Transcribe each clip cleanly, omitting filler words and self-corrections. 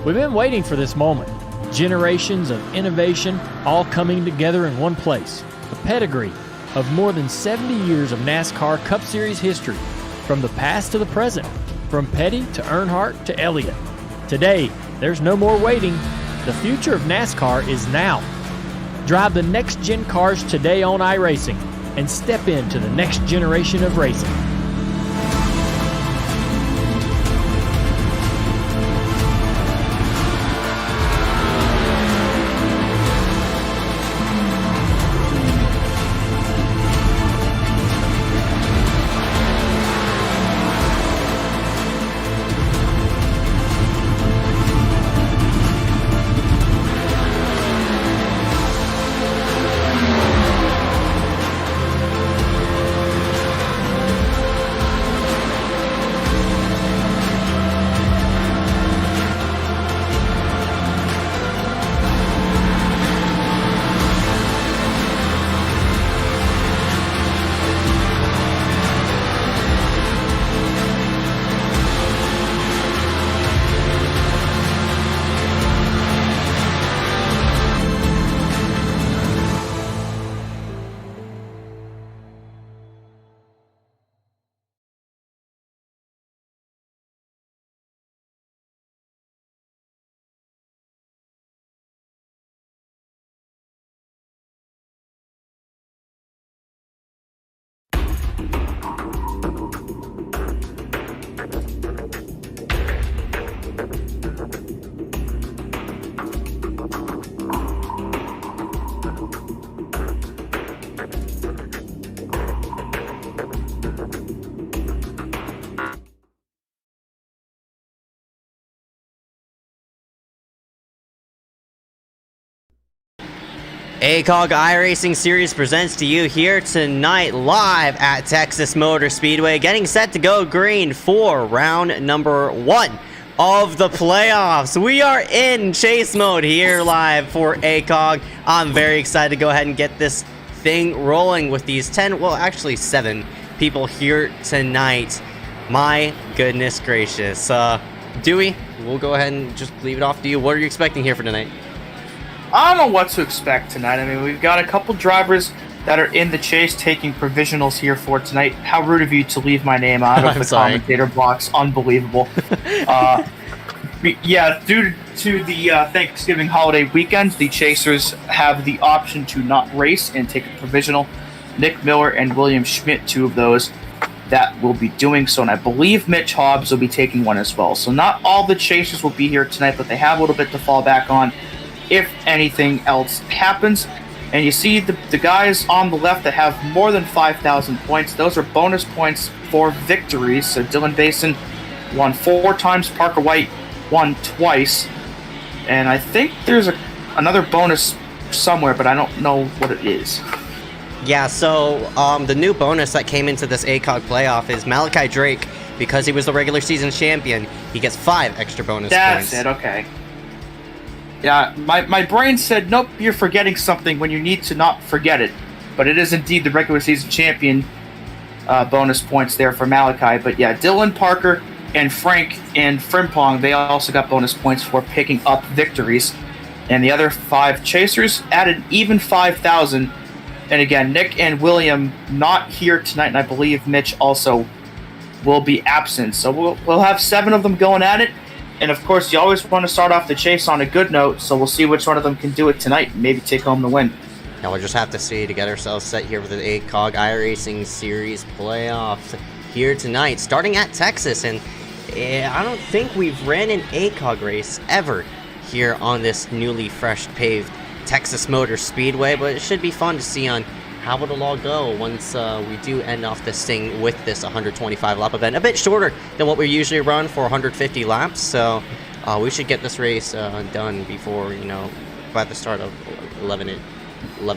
We've been waiting for this moment. Generations of innovation all coming together in one place. A pedigree of more than 70 years of NASCAR Cup Series history, from the past to the present, from Petty to Earnhardt to Elliott. Today, there's no more waiting. The future of NASCAR is now. Drive the next-gen cars today on iRacing and step into the next generation of racing. ACOG iRacing Series presents to you here tonight live at Texas Motor Speedway, getting set to go green for round number 1 of the playoffs. We are in chase mode here live for ACOG. I'm very excited to go ahead and get this thing rolling with these 10, well actually 7 people here tonight. My goodness gracious. Dewey, we'll go ahead and just leave it off to you. What are you expecting here for tonight? I don't know what to expect tonight. I mean, we've got a couple drivers that are in the chase taking provisionals here for tonight. How rude of you to leave my name out of the commentator box. Unbelievable. Yeah, due to the Thanksgiving holiday weekend, the Chasers have the option to not race and take a provisional. Nick Miller and William Schmidt, 2 of those that will be doing so, and I believe Mitch Hobbs will be taking one as well. So not all the Chasers will be here tonight, but they have a little bit to fall back on if anything else happens. And you see the guys on the left that have more than 5,000 points, those are bonus points for victories. So Dylan Basin won 4 times, Parker White won twice, and I think there's another bonus somewhere, but I don't know what it is. Yeah, so the new bonus that came into this ACOG playoff is Malachi Drake, because he was the regular season champion, he gets 5 extra bonus points. That's it, okay. Yeah, my brain said, nope, you're forgetting something when you need to not forget it. But it is indeed the regular season champion bonus points there for Malachi. But yeah, Dylan, Parker, and Frank and Frimpong, they also got bonus points for picking up victories. And the other 5 Chasers added even 5,000. And again, Nick and William not here tonight, and I believe Mitch also will be absent. So we'll have 7 of them going at it. And of course, you always want to start off the chase on a good note, so we'll see which one of them can do it tonight and maybe take home the win. Now we'll just have to see to get ourselves set here with the ACOG iRacing Series playoffs here tonight, starting at Texas. And I don't think we've ran an ACOG race ever here on this newly fresh paved Texas Motor Speedway, but it should be fun to see on how it'll all go once we do end off this thing with this 125 lap event. A bit shorter than what we usually run for 150 laps, so we should get this race done before, by the start of 11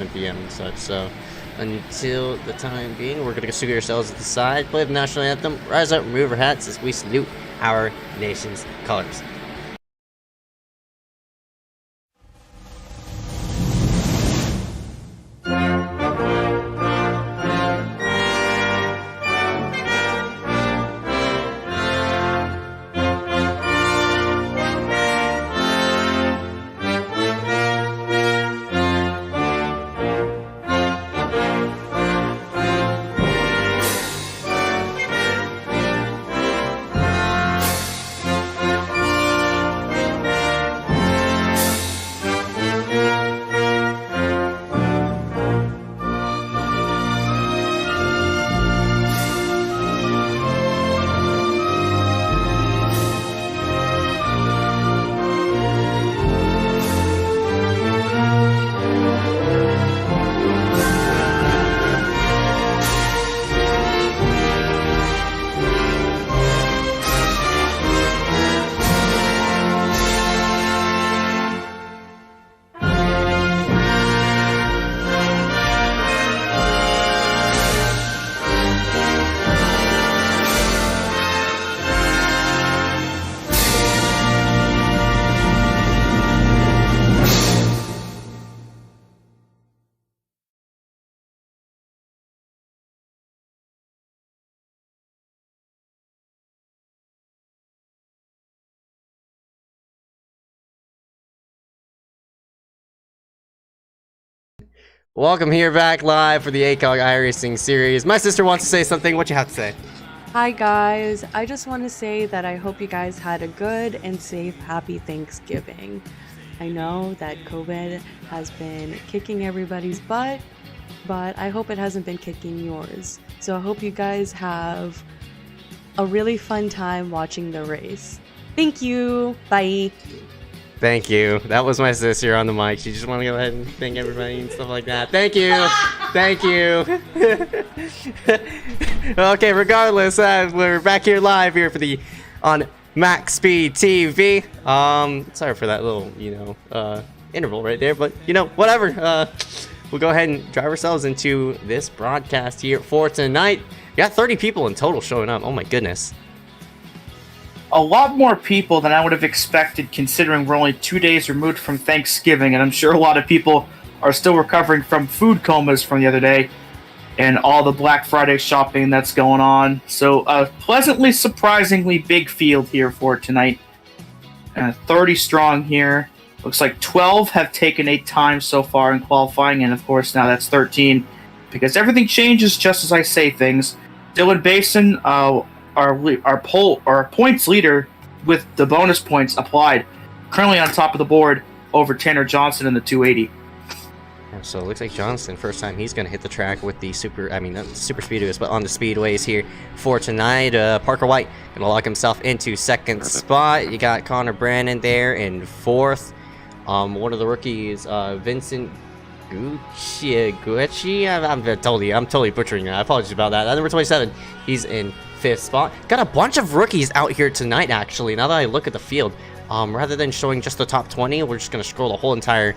p.m. and such. So until the time being, we're going to secure ourselves at the side, play the national anthem, rise up, remove our hats as we salute our nation's colors. Welcome here back live for the ACOG iRacing series. My sister wants to say something. What you have to say? Hi guys, I just want to say that I hope you guys had a good and safe happy Thanksgiving. I know that COVID has been kicking everybody's butt, but I hope it hasn't been kicking yours. So I hope you guys have a really fun time watching the race. Thank you. Bye. Thank you. That was my sister on the mic. She just wanted to go ahead and thank everybody and stuff like that. Thank you. Thank you. Okay, regardless, we're back here live here for the on MaxspeedTV. Sorry for that little, interval right there, but whatever. We'll go ahead and drive ourselves into this broadcast here for tonight. We got 30 people in total showing up. Oh my goodness. A lot more people than I would have expected, considering we're only 2 days removed from Thanksgiving, and I'm sure a lot of people are still recovering from food comas from the other day and all the Black Friday shopping that's going on. So a pleasantly surprisingly big field here for tonight. 30 strong here. Looks like 12 have taken 8 times so far in qualifying, and of course now that's 13, because everything changes just as I say things. Dylan Basin, our points leader with the bonus points applied, currently on top of the board over Tanner Johnson in the 280. So it looks like Johnson, first time he's going to hit the track with the not the super speedways, but on the speedways here for tonight. Parker White going to lock himself into second spot. You got Connor Brandon there in fourth. One of the rookies, Vincent Gucci. I'm totally butchering that. I apologize about that. Number 27, he's in fifth spot. Got a bunch of rookies out here tonight, actually. Now that I look at the field, rather than showing just the top 20, we're just going to scroll the whole entire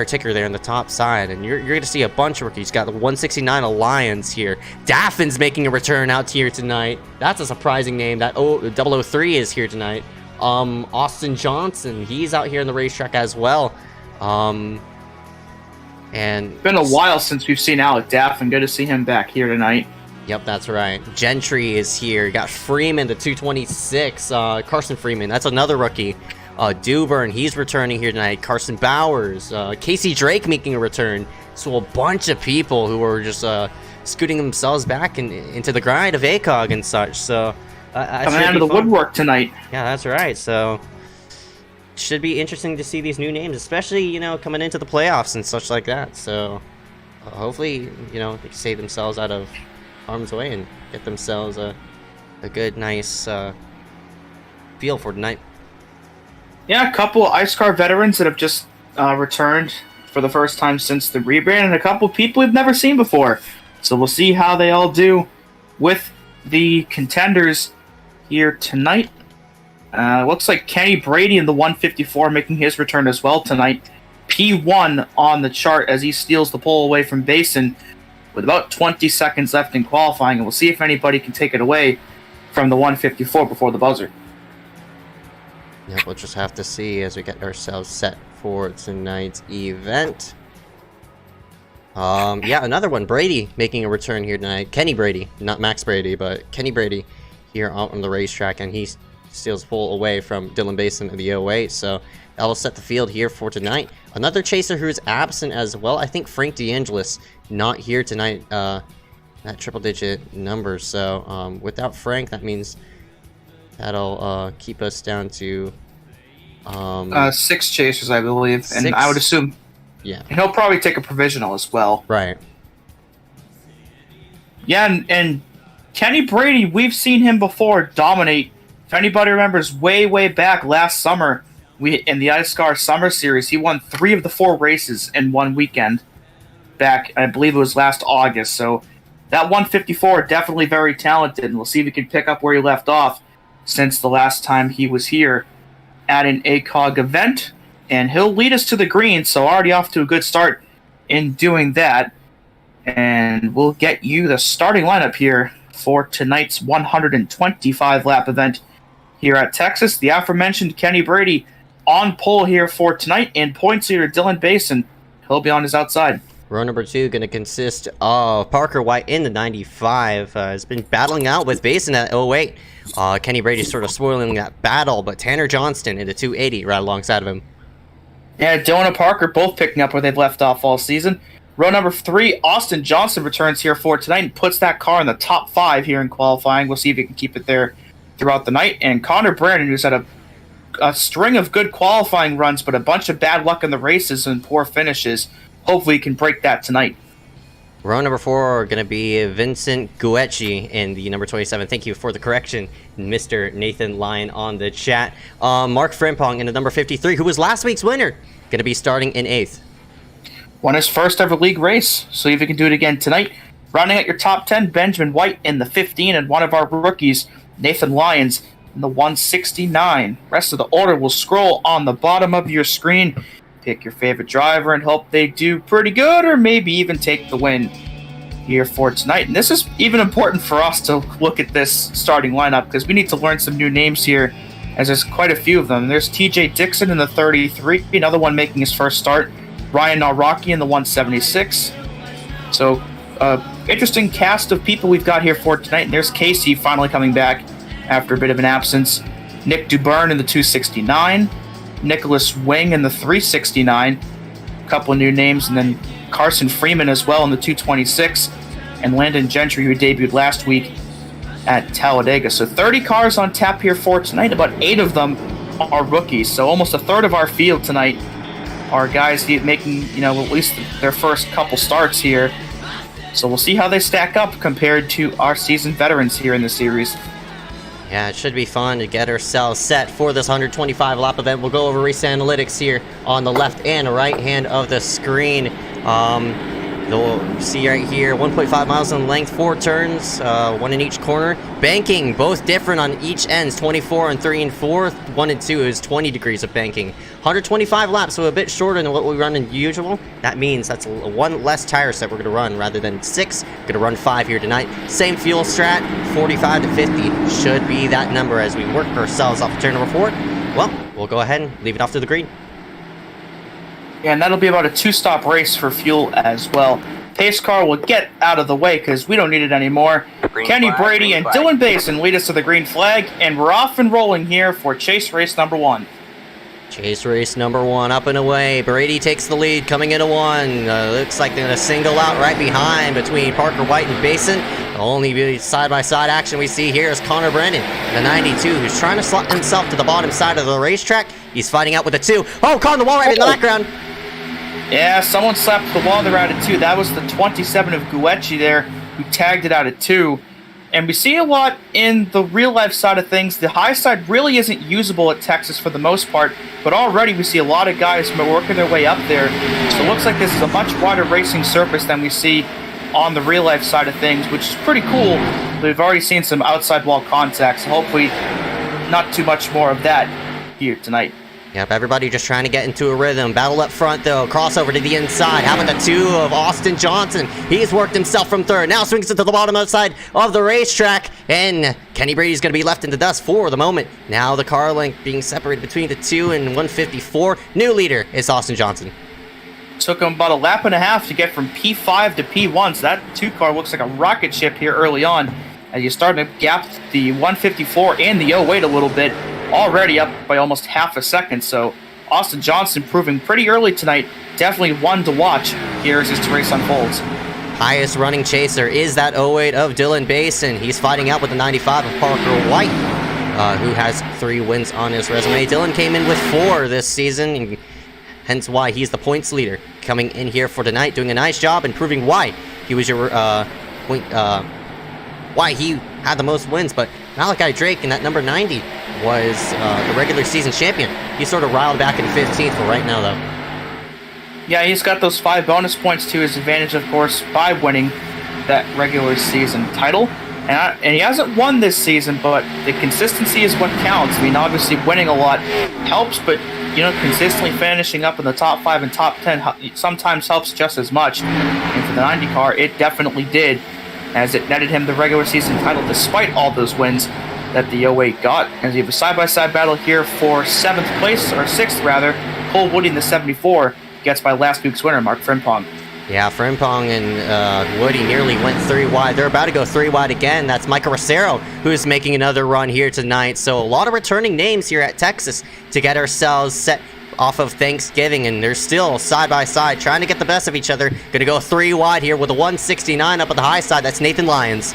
ticker there on the top side, and you're going to see a bunch of rookies. Got the 169 Alliance here. Daffin's making a return out here tonight. That's a surprising name. That 003 is here tonight. Austin Johnson, he's out here in the racetrack as well. And it's been a while since we've seen Alec Daffin. Good to see him back here tonight. Yep, that's right. Gentry is here. You got Freeman, the 226. Carson Freeman, that's another rookie. Dewburn, he's returning here tonight. Carson Bowers, Casey Drake making a return. So a bunch of people who are just scooting themselves back into the grind of ACOG and such. So coming out of the woodwork tonight. Yeah, that's right. So should be interesting to see these new names, especially coming into the playoffs and such like that. So hopefully they can save themselves out of harm's way and get themselves a good, nice feel for tonight. Yeah, a couple IceCar veterans that have just returned for the first time since the rebrand, and a couple people we've never seen before. So we'll see how they all do with the contenders here tonight. Looks like Kenny Brady in the 154 making his return as well tonight. P1 on the chart as he steals the pole away from Basin with about 20 seconds left in qualifying, and we'll see if anybody can take it away from the 154 before the buzzer. Yeah, we'll just have to see as we get ourselves set for tonight's event. Yeah, another one. Brady making a return here tonight. Kenny Brady, not Max Brady, but Kenny Brady here out on the racetrack, and he steals pole away from Dylan Basin in the 08. So that will set the field here for tonight. Another chaser who's absent as well. I think Frank DeAngelis not here tonight. That triple-digit number. So without Frank, that means that'll keep us down to 6 chasers, I believe, and I would assume. Yeah, and he'll probably take a provisional as well. Right. Yeah, and Kenny Brady, we've seen him before dominate. If anybody remembers, way back last summer, in the iScar Summer Series, he won 3 of the 4 races in one weekend. Back, I believe it was last August. So that 154 definitely very talented, and we'll see if he can pick up where he left off since the last time he was here at an ACOG event. And he'll lead us to the green, so already off to a good start in doing that. And we'll get you the starting lineup here for tonight's 125-lap event here at Texas. The aforementioned Kenny Brady on pole here for tonight, and points leader Dylan Basin. He'll be on his outside. Row number 2 going to consist of Parker White in the 95. Has been battling out with Basin at 08. Kenny Brady sort of spoiling that battle, but Tanner Johnston in the 280 right alongside of him. Yeah, Dylan and Parker both picking up where they've left off all season. Row number 3, Austin Johnson returns here for tonight and puts that car in the top 5 here in qualifying. We'll see if he can keep it there throughout the night. And Connor Brandon, who's had a string of good qualifying runs, but a bunch of bad luck in the races and poor finishes. Hopefully he can break that tonight. Row number 4 going to be Vincent Guecci in the number 27. Thank you for the correction, Mr. Nathan Lyon on the chat. Mark Frimpong in the number 53, who was last week's winner, going to be starting in 8th. Won his first ever league race. See if he can do it again tonight. Rounding out your top 10, Benjamin White in the 15, and one of our rookies, Nathan Lyons, in the 169. Rest of the order will scroll on the bottom of your screen. Pick your favorite driver and hope they do pretty good, or maybe even take the win here for tonight. And this is even important for us to look at this starting lineup, because we need to learn some new names here, as there's quite a few of them. There's TJ Dixon in the 33, another one making his first start. Ryan Naraki in the 176. So, interesting cast of people we've got here for tonight. And there's Casey finally coming back after a bit of an absence. Nick Dubern in the 269. Nicholas Wing in the 369. A couple of new names. And then Carson Freeman as well in the 226. And Landon Gentry, who debuted last week at Talladega. So 30 cars on tap here for tonight. About 8 of them are rookies. So almost a third of our field tonight are guys making, at least their first couple starts here. So we'll see how they stack up compared to our seasoned veterans here in the series. Yeah, it should be fun to get ourselves set for this 125 lap event. We'll go over race analytics here on the left and right hand of the screen. You'll see right here, 1.5 miles in length, 4 turns, 1 in each corner. Banking, both different on each ends, 24 and 3 and 4. 1 and 2 is 20 degrees of banking. 125 laps, so a bit shorter than what we run in usual. That means that's 1 less tire set we're going to run rather than 6. We're going to run 5 here tonight. Same fuel strat, 45 to 50 should be that number as we work ourselves off turn number 4. Well, we'll go ahead and leave it off to the green. Yeah, and that'll be about a 2-stop race for fuel as well. Pace car will get out of the way because we don't need it anymore. Kenny Brady and Dylan Basin lead us to the green flag, and we're off and rolling here for chase race number 1. Chase race number 1 up and away. Brady takes the lead coming into 1. Looks like they're going to single out right behind between Parker White and Basin. The only side-by-side action we see here is Connor Brennan, the 92, who's trying to slot himself to the bottom side of the racetrack. He's fighting out with a 2. Oh, caught in the wall right in the background. Yeah, someone slapped the wall there out at 2. That was the 27 of Guecci there, who tagged it out at 2. And we see a lot in the real-life side of things. The high side really isn't usable at Texas for the most part, but already we see a lot of guys working their way up there. So it looks like this is a much wider racing surface than we see on the real-life side of things, which is pretty cool. We've already seen some outside wall contacts, so hopefully not too much more of that here tonight. Yep, everybody just trying to get into a rhythm. Battle up front, though. Crossover to the inside. How about the 2 of Austin Johnson? He's worked himself from 3rd. Now swings it to the bottom outside of the racetrack. And Kenny Brady's going to be left in the dust for the moment. Now the car length being separated between the 2 and 154. New leader is Austin Johnson. Took him about a lap and a half to get from P5 to P1. So that 2 car looks like a rocket ship here early on. As you start to gap the 154 and the 08 a little bit. Already up by almost half a second, so Austin Johnson proving pretty early tonight. Definitely one to watch here as this race unfolds. Highest running chaser is that 08 of Dylan Basin. He's fighting out with the 95 of Parker White, who has 3 wins on his resume. Dylan came in with 4 this season, and hence why he's the points leader. Coming in here for tonight, doing a nice job and proving why he was your why he had the most wins. But Malachi Drake in that number 90 was the regular season champion. He's sort of riled back in 15th for right now, though. Yeah, he's got those 5 bonus points to his advantage, of course, by winning that regular season title. And he hasn't won this season, but the consistency is what counts. I mean, obviously winning a lot helps, but consistently finishing up in the top 5 and top 10 sometimes helps just as much. And for the 90 car, it definitely did, as it netted him the regular season title despite all those wins that the 08 got. As you have a side-by-side battle here for 7th place, or 6th rather. Cole Woody in the 74 gets by last week's winner, Mark Frimpong. Yeah, Frimpong and Woody nearly went 3 wide. They're about to go 3 wide again. That's Micah Rosero, who's making another run here tonight. So a lot of returning names here at Texas to get ourselves set off of Thanksgiving, and they're still side by side trying to get the best of each other. Gonna go 3 wide here with a 169 up at the high side. That's Nathan Lyons.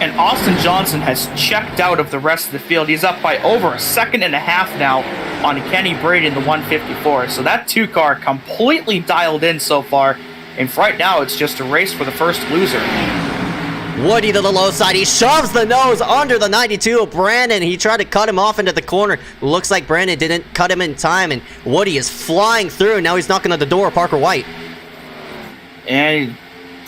And Austin Johnson has checked out of the rest of the field. He's up by over a second and a half now on Kenny Brady in the 154. So that 2 car completely dialed in so far. And for right now, it's just a race for the first loser. Woody to the low side. He shoves the nose under the 92 of Brandon. He tried to cut him off into the corner. Looks like Brandon didn't cut him in time, and Woody is flying through. Now he's knocking on the door of Parker White. And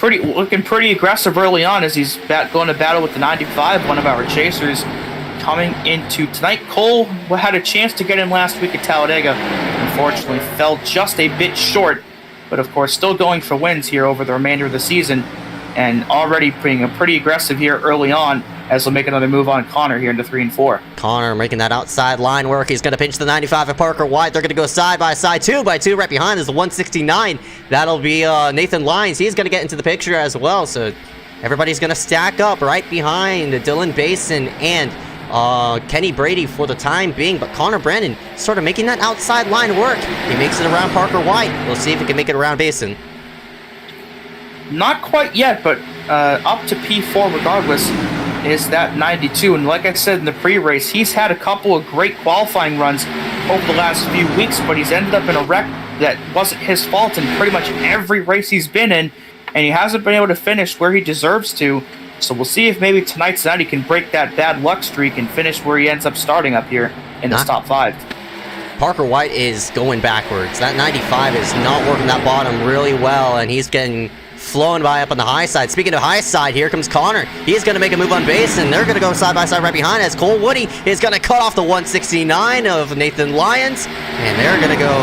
looking pretty aggressive early on as he's going to battle with the 95, one of our chasers coming into tonight. Cole had a chance to get in last week at Talladega. Unfortunately, fell just a bit short, but of course still going for wins here over the remainder of the season, and already being pretty aggressive here early on as they'll make another move on Connor here into 3 and 4. Connor making that outside line work. He's going to pinch the 95 of Parker White. They're going to go side by side, 2 by 2. Right behind is the 169. That'll be Nathan Lyons. He's going to get into the picture as well. So everybody's going to stack up right behind Dylan Basin and Kenny Brady for the time being. But Connor Brandon sort of making that outside line work. He makes it around Parker White. We'll see if he can make it around Basin. Not quite yet, but up to P4 regardless is that 92. And like I said in the pre-race, he's had a couple of great qualifying runs over the last few weeks, but he's ended up in a wreck that wasn't his fault in pretty much every race he's been in, and he hasn't been able to finish where he deserves to. So we'll see if maybe tonight's night he can break that bad luck streak and finish where he ends up starting up here in the top 5. Parker White is going backwards. That 95 is not working that bottom really well, and he's getting flowing by up on the high side. Speaking of high side, here comes Connor. He's going to make a move on base, and they're going to go side by side right behind as Cole Woody is going to cut off the 169 of Nathan Lyons, and they're going to go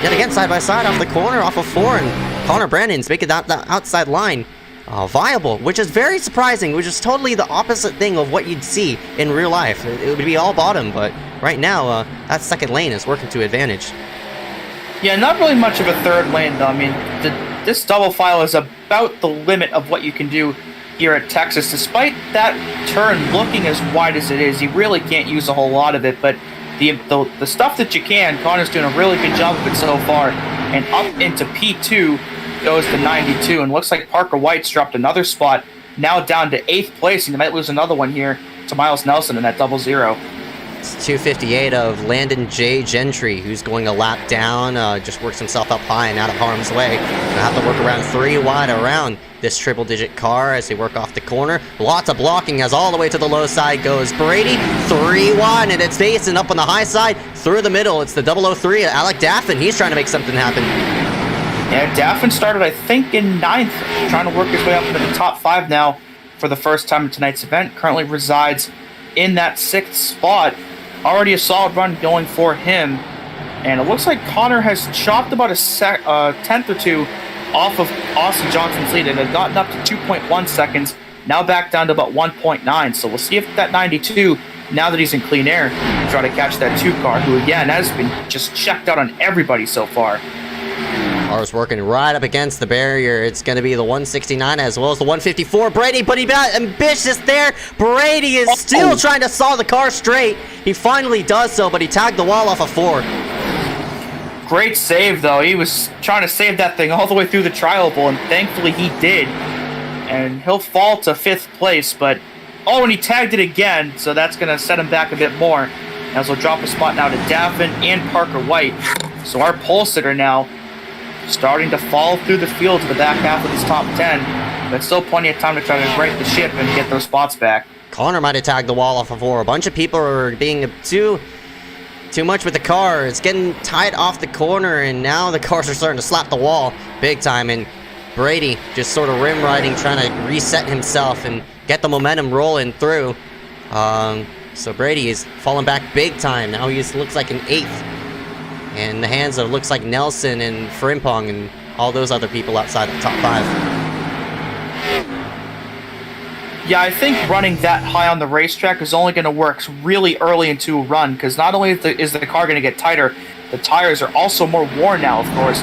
yet again side by side off the corner off of 4, and Connor Brandon's making that outside line viable, which is very surprising, which is totally the opposite thing of what you'd see in real life. It would be all bottom, but right now that second lane is working to advantage. Yeah, not really much of a third lane though. I mean, this double file is about the limit of what you can do here at Texas. Despite that turn looking as wide as it is, you really can't use a whole lot of it, but the stuff that you can, Connor's doing a really good job of it so far. And up into P2 goes to 92, and looks like Parker White's dropped another spot, now down to 8th place, and he might lose another one here to Miles Nelson in that 00. It's 258 of Landon J. Gentry, who's going a lap down, just works himself up high and out of harm's way. Gonna have to work around 3 wide around this triple-digit car as they work off the corner. Lots of blocking as all the way to the low side goes Brady. 3 wide, and it's Basin up on the high side. Through the middle, it's the 003, Alec Daffin. He's trying to make something happen. Yeah, Daffin started, I think, in 9th, trying to work his way up into the top 5 now for the first time in tonight's event. Currently resides in that 6th spot. Already a solid run going for him. And it looks like Connor has chopped about a 10th or 2 off of Austin Johnson's lead. It had gotten up to 2.1 seconds, now back down to about 1.9. So we'll see if that 92, now that he's in clean air, can try to catch that 2 car, who again has been just checked out on everybody so far. Car's working right up against the barrier. It's going to be the 169 as well as the 154. Brady, but he got ambitious there. Brady is still trying to saw the car straight. He finally does so, but he tagged the wall off of 4. Great save, though. He was trying to save that thing all the way through the trial bowl, and thankfully he did. And he'll fall to 5th place, but and he tagged it again, so that's going to set him back a bit more, as we'll drop a spot now to Daffin and Parker White. So our pole sitter now starting to fall through the field to the back half of this top 10, but still plenty of time to try to break the ship and get those spots back. Connor might have tagged the wall off of 4. A bunch of people are being too much with the car. It's getting tied off the corner, and now the cars are starting to slap the wall big time, and Brady just sort of rim riding, trying to reset himself and get the momentum rolling through. So Brady is falling back big time. Now he looks like an 8th. In the hands of looks like Nelson and Frimpong and all those other people outside the top 5. Yeah, I think running that high on the racetrack is only going to work really early into a run, because not only is the car going to get tighter, the tires are also more worn now, of course,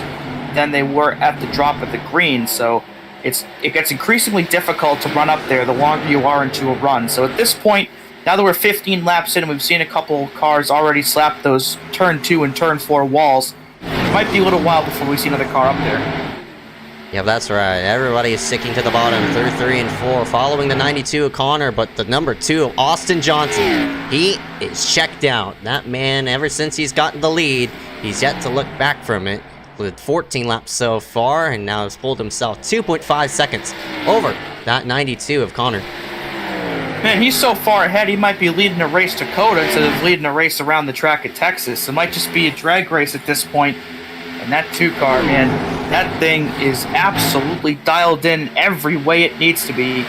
than they were at the drop of the green. So it gets increasingly difficult to run up there the longer you are into a run. So at this point, now that we're 15 laps in, we've seen a couple cars already slap those turn 2 and turn 4 walls. It might be a little while before we see another car up there. Yeah, that's right. Everybody is sticking to the bottom through 3 and 4, following the 92 of Connor, but the number 2 of Austin Johnson, he is checked out. That man, ever since he's gotten the lead, he's yet to look back from it. With 14 laps so far, and now has pulled himself 2.5 seconds over that 92 of Connor. Man, he's so far ahead, he might be leading a race to Coda instead of leading a race around the track at Texas. It might just be a drag race at this point. And that 2 car, man, that thing is absolutely dialed in every way it needs to be.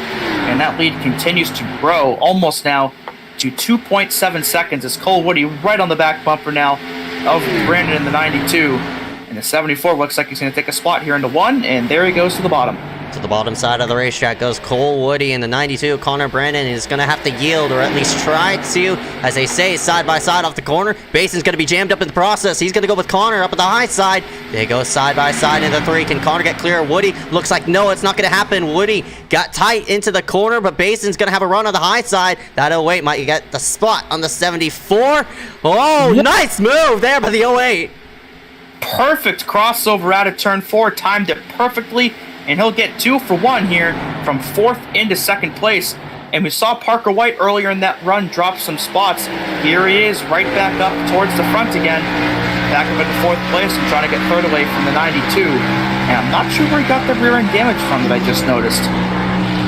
And that lead continues to grow, almost now to 2.7 seconds as Cole Woody right on the back bumper now of Brandon in the 92. And the 74 looks like he's going to take a spot here into 1, and there he goes to the bottom. To the bottom side of the racetrack goes Cole Woody, and the 92 Connor Brandon is going to have to yield, or at least try to, as they say, side by side off the corner. Bason's going to be jammed up in the process. He's going to go with Connor up at the high side. They go side by side into 3. Can Connor get clear? Woody looks like no, it's not going to happen. Woody got tight into the corner, but Bason's going to have a run on the high side. That 08 might get the spot on the 74. Oh, nice move there by the 08. Perfect crossover out of turn 4, timed it perfectly, and he'll get 2 for 1 here from 4th into 2nd place. And we saw Parker White earlier in that run drop some spots. Here he is, right back up towards the front again. Back up in 4th place and trying to get 3rd away from the 92. And I'm not sure where he got the rear end damage from that I just noticed.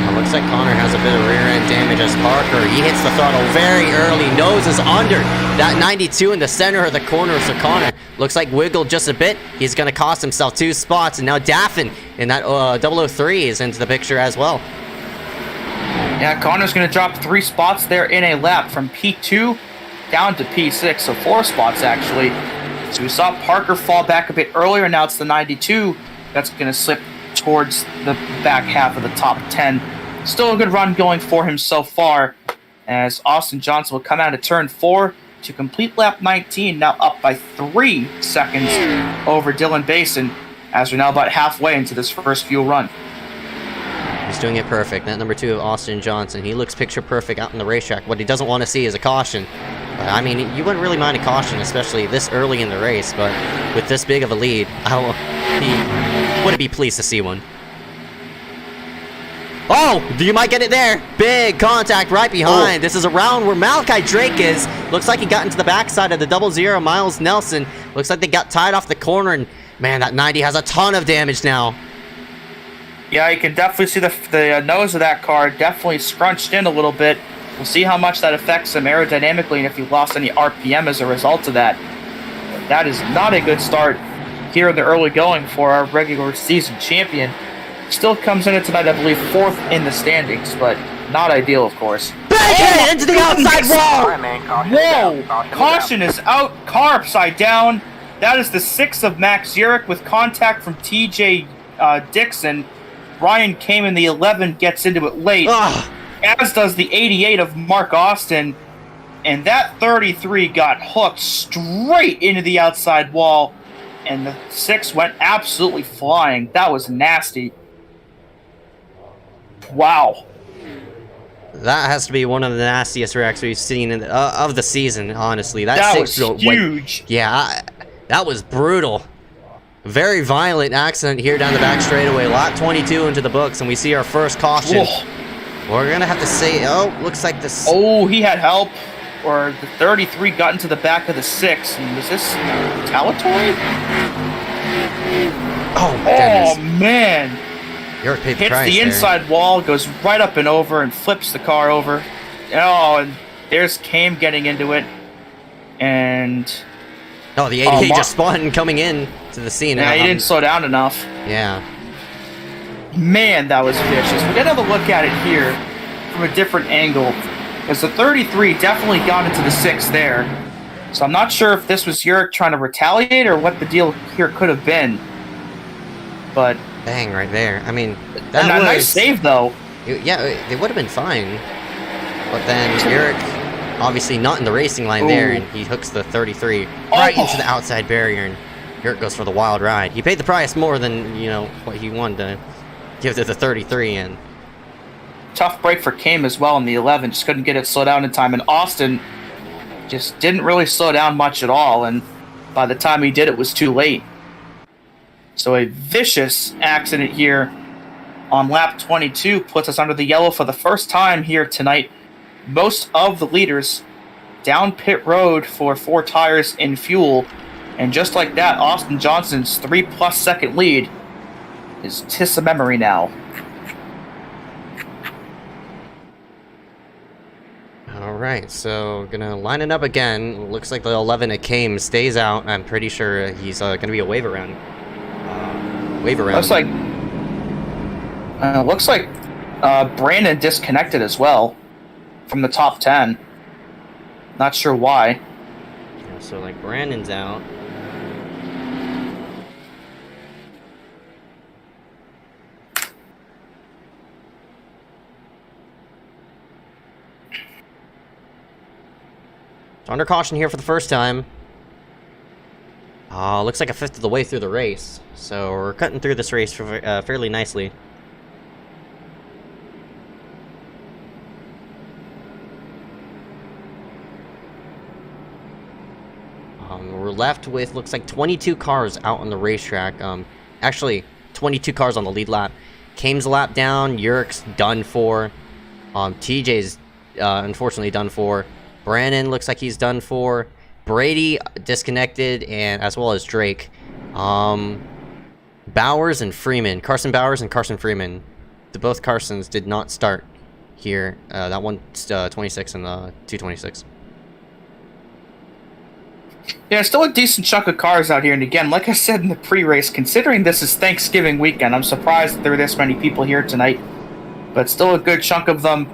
It looks like Connor has a bit of rear end damage as Parker. He hits the throttle very early, noses under that 92 in the center of the corner. So Connor looks like wiggled just a bit. He's going to cost himself 2 spots. And now Daffin in that 003 is into the picture as well. Yeah, Connor's going to drop 3 spots there in a lap from P2 down to P6. So 4 spots actually. So we saw Parker fall back a bit earlier. Now it's the 92 that's going to slip towards the back half of the top 10. Still a good run going for him so far, as Austin Johnson will come out of turn 4 to complete lap 19, now up by 3 seconds over Dylan Basin, as we're now about halfway into this first fuel run. He's doing it perfect. That number 2 of Austin Johnson, he looks picture perfect out in the racetrack. What he doesn't want to see is a caution. I mean, you wouldn't really mind a caution, especially this early in the race, but with this big of a lead, he wouldn't be pleased to see one. Oh, you might get it there. Big contact right behind. This is around where Malachi Drake is. Looks like he got into the backside of the 00 Miles Nelson. Looks like they got tied off the corner, and man, that 90 has a ton of damage now. Yeah, you can definitely see the nose of that car definitely scrunched in a little bit. We'll see how much that affects him aerodynamically and if he lost any RPM as a result of that. But that is not a good start here in the early going for our regular season champion. Still comes in at tonight, I believe, 4th in the standings, but not ideal, of course. Big hit into the outside wall! Whoa! Caution is out, car upside down. That is the 6 of Max Zurich with contact from TJ Dixon. Ryan came in the 11, gets into it late, as does the 88 of Mark Austin. And that 33 got hooked straight into the outside wall, and the 6 went absolutely flying. That was nasty. Wow. That has to be one of the nastiest wrecks we've seen of the season, honestly. That 6 was huge. Yeah, that was brutal. Very violent accident here down the back straightaway. Lap 22 into the books, and we see our first caution. Whoa. We're going to have to say, looks like this... Oh, he had help. Or the 33 got into the back of the 6. And was this retaliatory? Oh, goodness. Oh, man. You're paid the Hits price the inside wall, goes right up and over, and flips the car over. Oh, and there's Kame getting into it. And... Oh, the 88 just spun coming in to the scene. Yeah, he didn't slow down enough. Yeah. Man, that was vicious. We're going to have a look at it here from a different angle. Because the 33 definitely got into the 6 there. So I'm not sure if this was Urich trying to retaliate or what the deal here could have been. But... Bang, right there. I mean, that was... a nice save, though. Yeah, it would have been fine. But then Urich, obviously not in the racing line there, and he hooks the 33 right into the outside barrier, and Urich goes for the wild ride. He paid the price more than, what he wanted to give to the 33, and tough break for Kame as well in the 11. Just couldn't get it slowed down in time. And Austin just didn't really slow down much at all. And by the time he did, it was too late. So a vicious accident here on lap 22 puts us under the yellow for the first time here tonight. Most of the leaders down pit road for 4 tires in fuel. And just like that, Austin Johnson's 3+ second lead is tis a memory now. All right, so gonna line it up again. Looks like the 11 at Kame stays out. I'm pretty sure he's gonna be a wave around. Looks like Brandon disconnected as well from the top 10. Not sure why. Yeah, so like Brandon's out. So under caution here for the first time. Looks like a fifth of the way through the race. So we're cutting through this race fairly nicely. We're left with, looks like 22 cars out on the racetrack. Actually, 22 cars on the lead lap. Kame's a lap down. Yurik's done for. TJ's unfortunately done for. Brandon looks like he's done for. Brady disconnected, and as well as Drake. Bowers and Freeman. Carson Bowers and Carson Freeman. Both Carsons did not start here. That one 26 and the 226. Yeah, still a decent chunk of cars out here. And again, like I said in the pre-race, considering this is Thanksgiving weekend, I'm surprised that there are this many people here tonight. But still a good chunk of them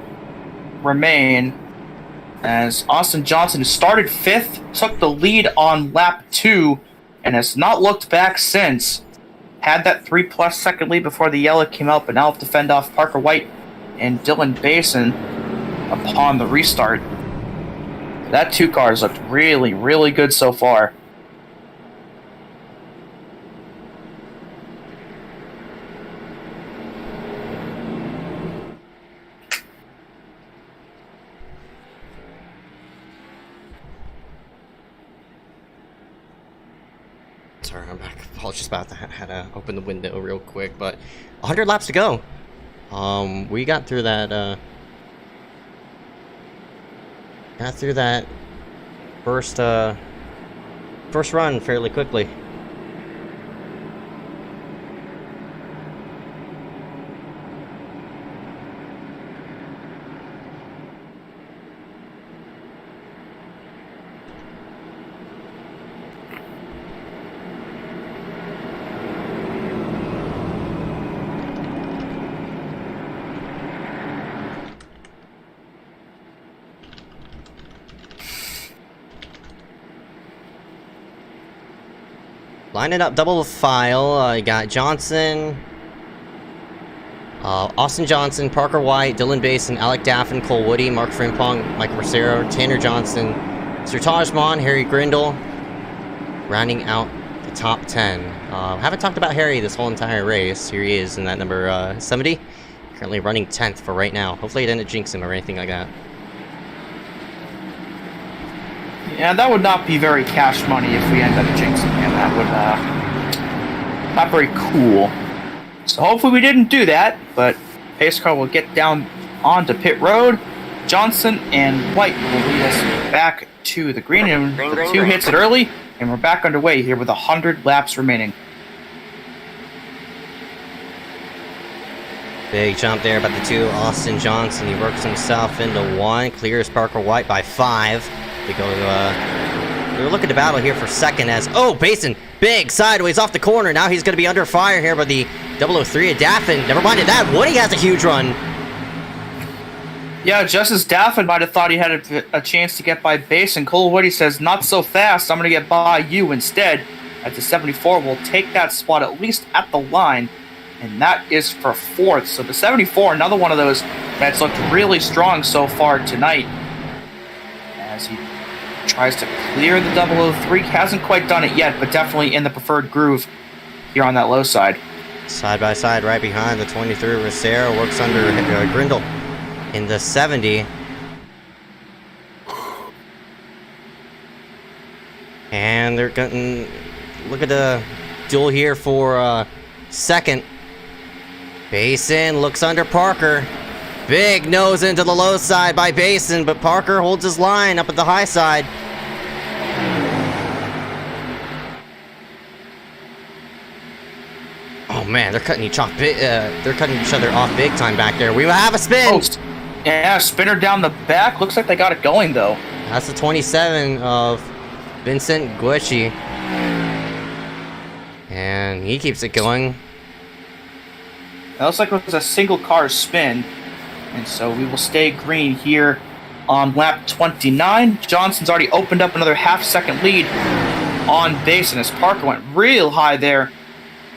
remain. As Austin Johnson, who started 5th, took the lead on lap 2, and has not looked back since. Had that 3+ second lead before the yellow came out, but now have to fend off Parker White and Dylan Basin upon the restart. That 2 cars looked really, really good so far. Sorry, I'm back. Apologies about that. Had to open the window real quick, but 100 laps to go. We got through that. First run fairly quickly. Line it up, double file. You got Johnson, Austin Johnson, Parker White, Dylan Basin, Alec Daffin, Cole Woody, Mark Frimpong, Mike Mercero, Tanner Johnson, Sir Tajman, Harry Grindle, rounding out the top 10. Haven't talked about Harry this whole entire race. Here he is in that number 70. Currently running 10th for right now. Hopefully it didn't jinx him or anything like that. Yeah, that would not be very cash money if we end up jinxing him. That would, not very cool. So hopefully we didn't do that, but pace car will get down onto pit road. Johnson and White will lead us back to the green, and the 2 hits it early, and we're back underway here with 100 laps remaining. Big jump there by the 2. Austin Johnson, he works himself into 1, clears Parker White by 5. They go they're looking to battle here for second as, Basin, big sideways off the corner. Now he's going to be under fire here by the 003 of Daffin. Never mind that, Woody has a huge run. Yeah, just as Daffin might have thought he had a chance to get by Basin, Cole Woody says, not so fast, I'm going to get by you instead. At the 74 will take that spot at least at the line, and that is for 4th. So the 74, another one of those that's looked really strong so far tonight. As he tries to clear the 003. Hasn't quite done it yet, but definitely in the preferred groove here on that low side. Side by side, right behind the 23. Rosero works under Grindle. in the 70. And they're getting, look at the duel here for second. Basin looks under Parker. Big nose into the low side by Basin, but Parker holds his line up at the high side. Oh man, they're cutting each other off big time back there. We will have a spin. Oh, yeah, spinner down the back. Looks like they got it going though. That's the 27 of Vincent Gucci. And he keeps it going. That looks like it was a single car spin. And so we will stay green here on lap 29. Johnson's already opened up another half-second lead on Basin as Parker went real high there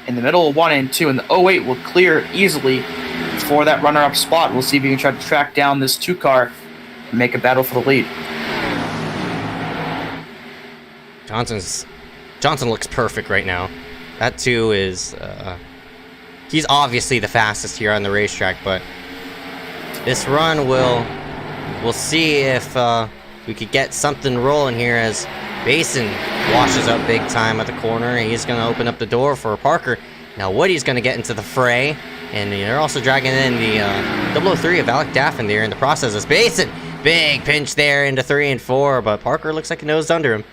in the middle of 1 and 2. And the 08 will clear easily for that runner-up spot. We'll see if he can try to track down this 2 car and make a battle for the lead. Johnson looks perfect right now. That 2 is... he's obviously the fastest here on the racetrack, but this run we'll see if we could get something rolling here as Basin washes up big time at the corner. He's going to open up the door for Parker. Now Woody's going to get into the fray, and they're also dragging in the 003 of Alec Daffin there in the process as Basin. Big pinch there into 3 and 4, but Parker looks like he nosed under him.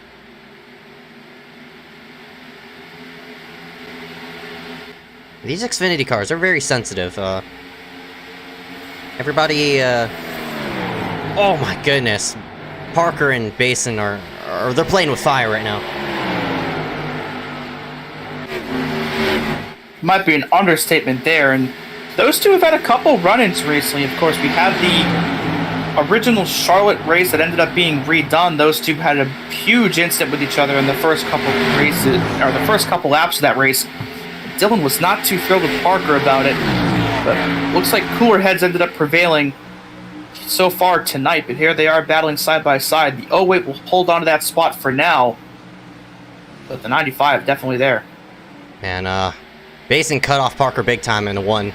These Xfinity cars are very sensitive. Everybody, oh my goodness. Parker and Basin they're playing with fire right now. Might be an understatement there, and those 2 have had a couple run-ins recently. Of course, we had the original Charlotte race that ended up being redone. Those 2 had a huge incident with each other in the first couple races, or the first couple laps of that race. Dylan was not too thrilled with Parker about it, but looks like cooler heads ended up prevailing so far tonight. But here they are battling side by side. The 08 will hold on to that spot for now, but the 95 definitely there. And Basin cut off Parker big time in the 1.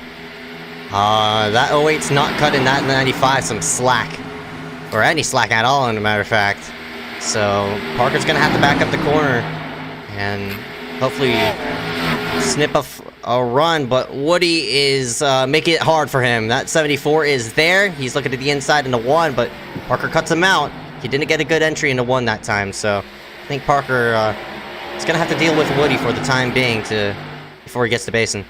That 08's not cutting that 95 some slack, or any slack at all, as a matter of fact. So Parker's gonna have to back up the corner and hopefully snip a run, but Woody is making it hard for him. That 74 is there. He's looking at the inside in the 1, but Parker cuts him out. He didn't get a good entry in the 1 that time, so I think Parker is going to have to deal with Woody for the time being before he gets to Basin.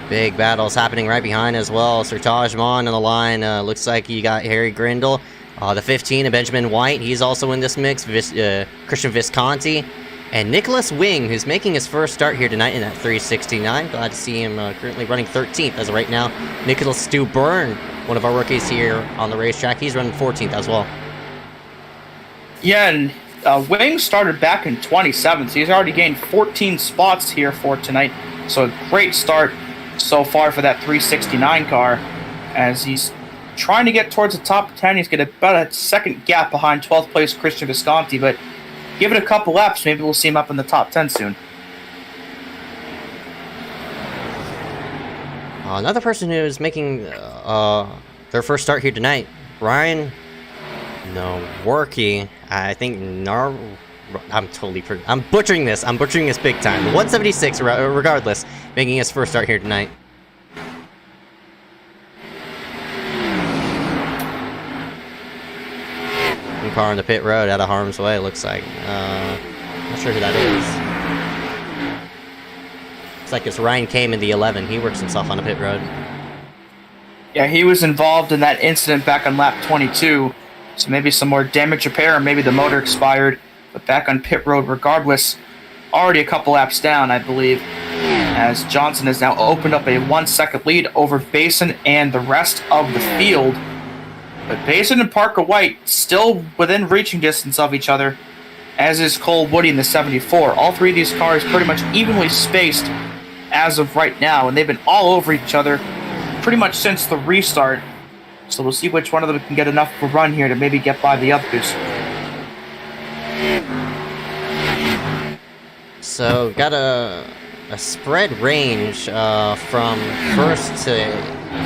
Big battles happening right behind as well. Sir Tajman on the line. Looks like you got Harry Grindle. The 15 of Benjamin White. He's also in this mix. Christian Visconti. And Nicholas Wing, who's making his first start here tonight in that 369. Glad to see him currently running 13th as of right now. Nicholas Stu Byrne, one of our rookies here on the racetrack. He's running 14th as well. Yeah, and Wing started back in 27th, so he's already gained 14 spots here for tonight. So a great start so far for that 369 car, as he's trying to get towards the top 10. He's got about a second gap behind 12th place Christian Visconti, but give it a couple laps, maybe we'll see him up in the top 10 soon. Another person who is making their first start here tonight, Ryan Noworki. I think I'm butchering this. I'm butchering this big time. 176, regardless, making his first start here tonight. One car on the pit road out of harm's way, looks like. Not sure who that is. Looks like it's Ryan Kame in the 11. He works himself on the pit road. Yeah, he was involved in that incident back on lap 22. So maybe some more damage repair, or maybe the motor expired. But back on pit road regardless. Already a couple laps down, I believe, as Johnson has now opened up a 1 second lead over Basin and the rest of the field. But Basin and Parker White still within reaching distance of each other, as is Cole Woody in the 74. All 3 of these cars pretty much evenly spaced as of right now, and they've been all over each other pretty much since the restart. So we'll see which one of them can get enough of a run here to maybe get by the others. So got a spread range from 1st to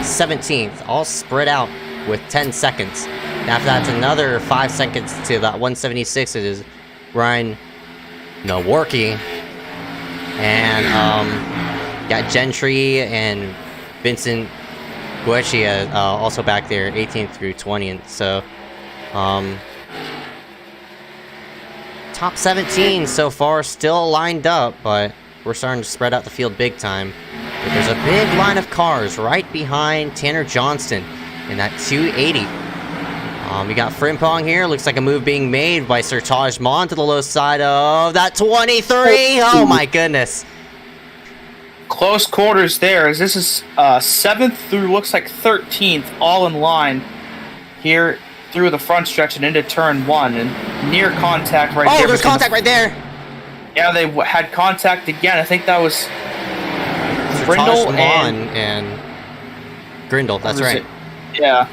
17th, all spread out with 10 seconds. After that's another 5 seconds to that 176. It is Ryan Nowotny, and got Gentry and Vincent Gueccia also back there, 18th through 20th. So top 17 so far, still lined up, but we're starting to spread out the field big time. But there's a big line of cars right behind Tanner Johnston in that 280. We got Frimpong here. Looks like a move being made by Sertaj Mon to the low side of that 23. Oh my goodness. Close quarters there, as this is 7th through looks like 13th, all in line here through the front stretch and into turn 1, and near contact right there. Oh, there's contact right there. Yeah, they had contact again. I think that was Grindle and Grindle. That's right. Yeah,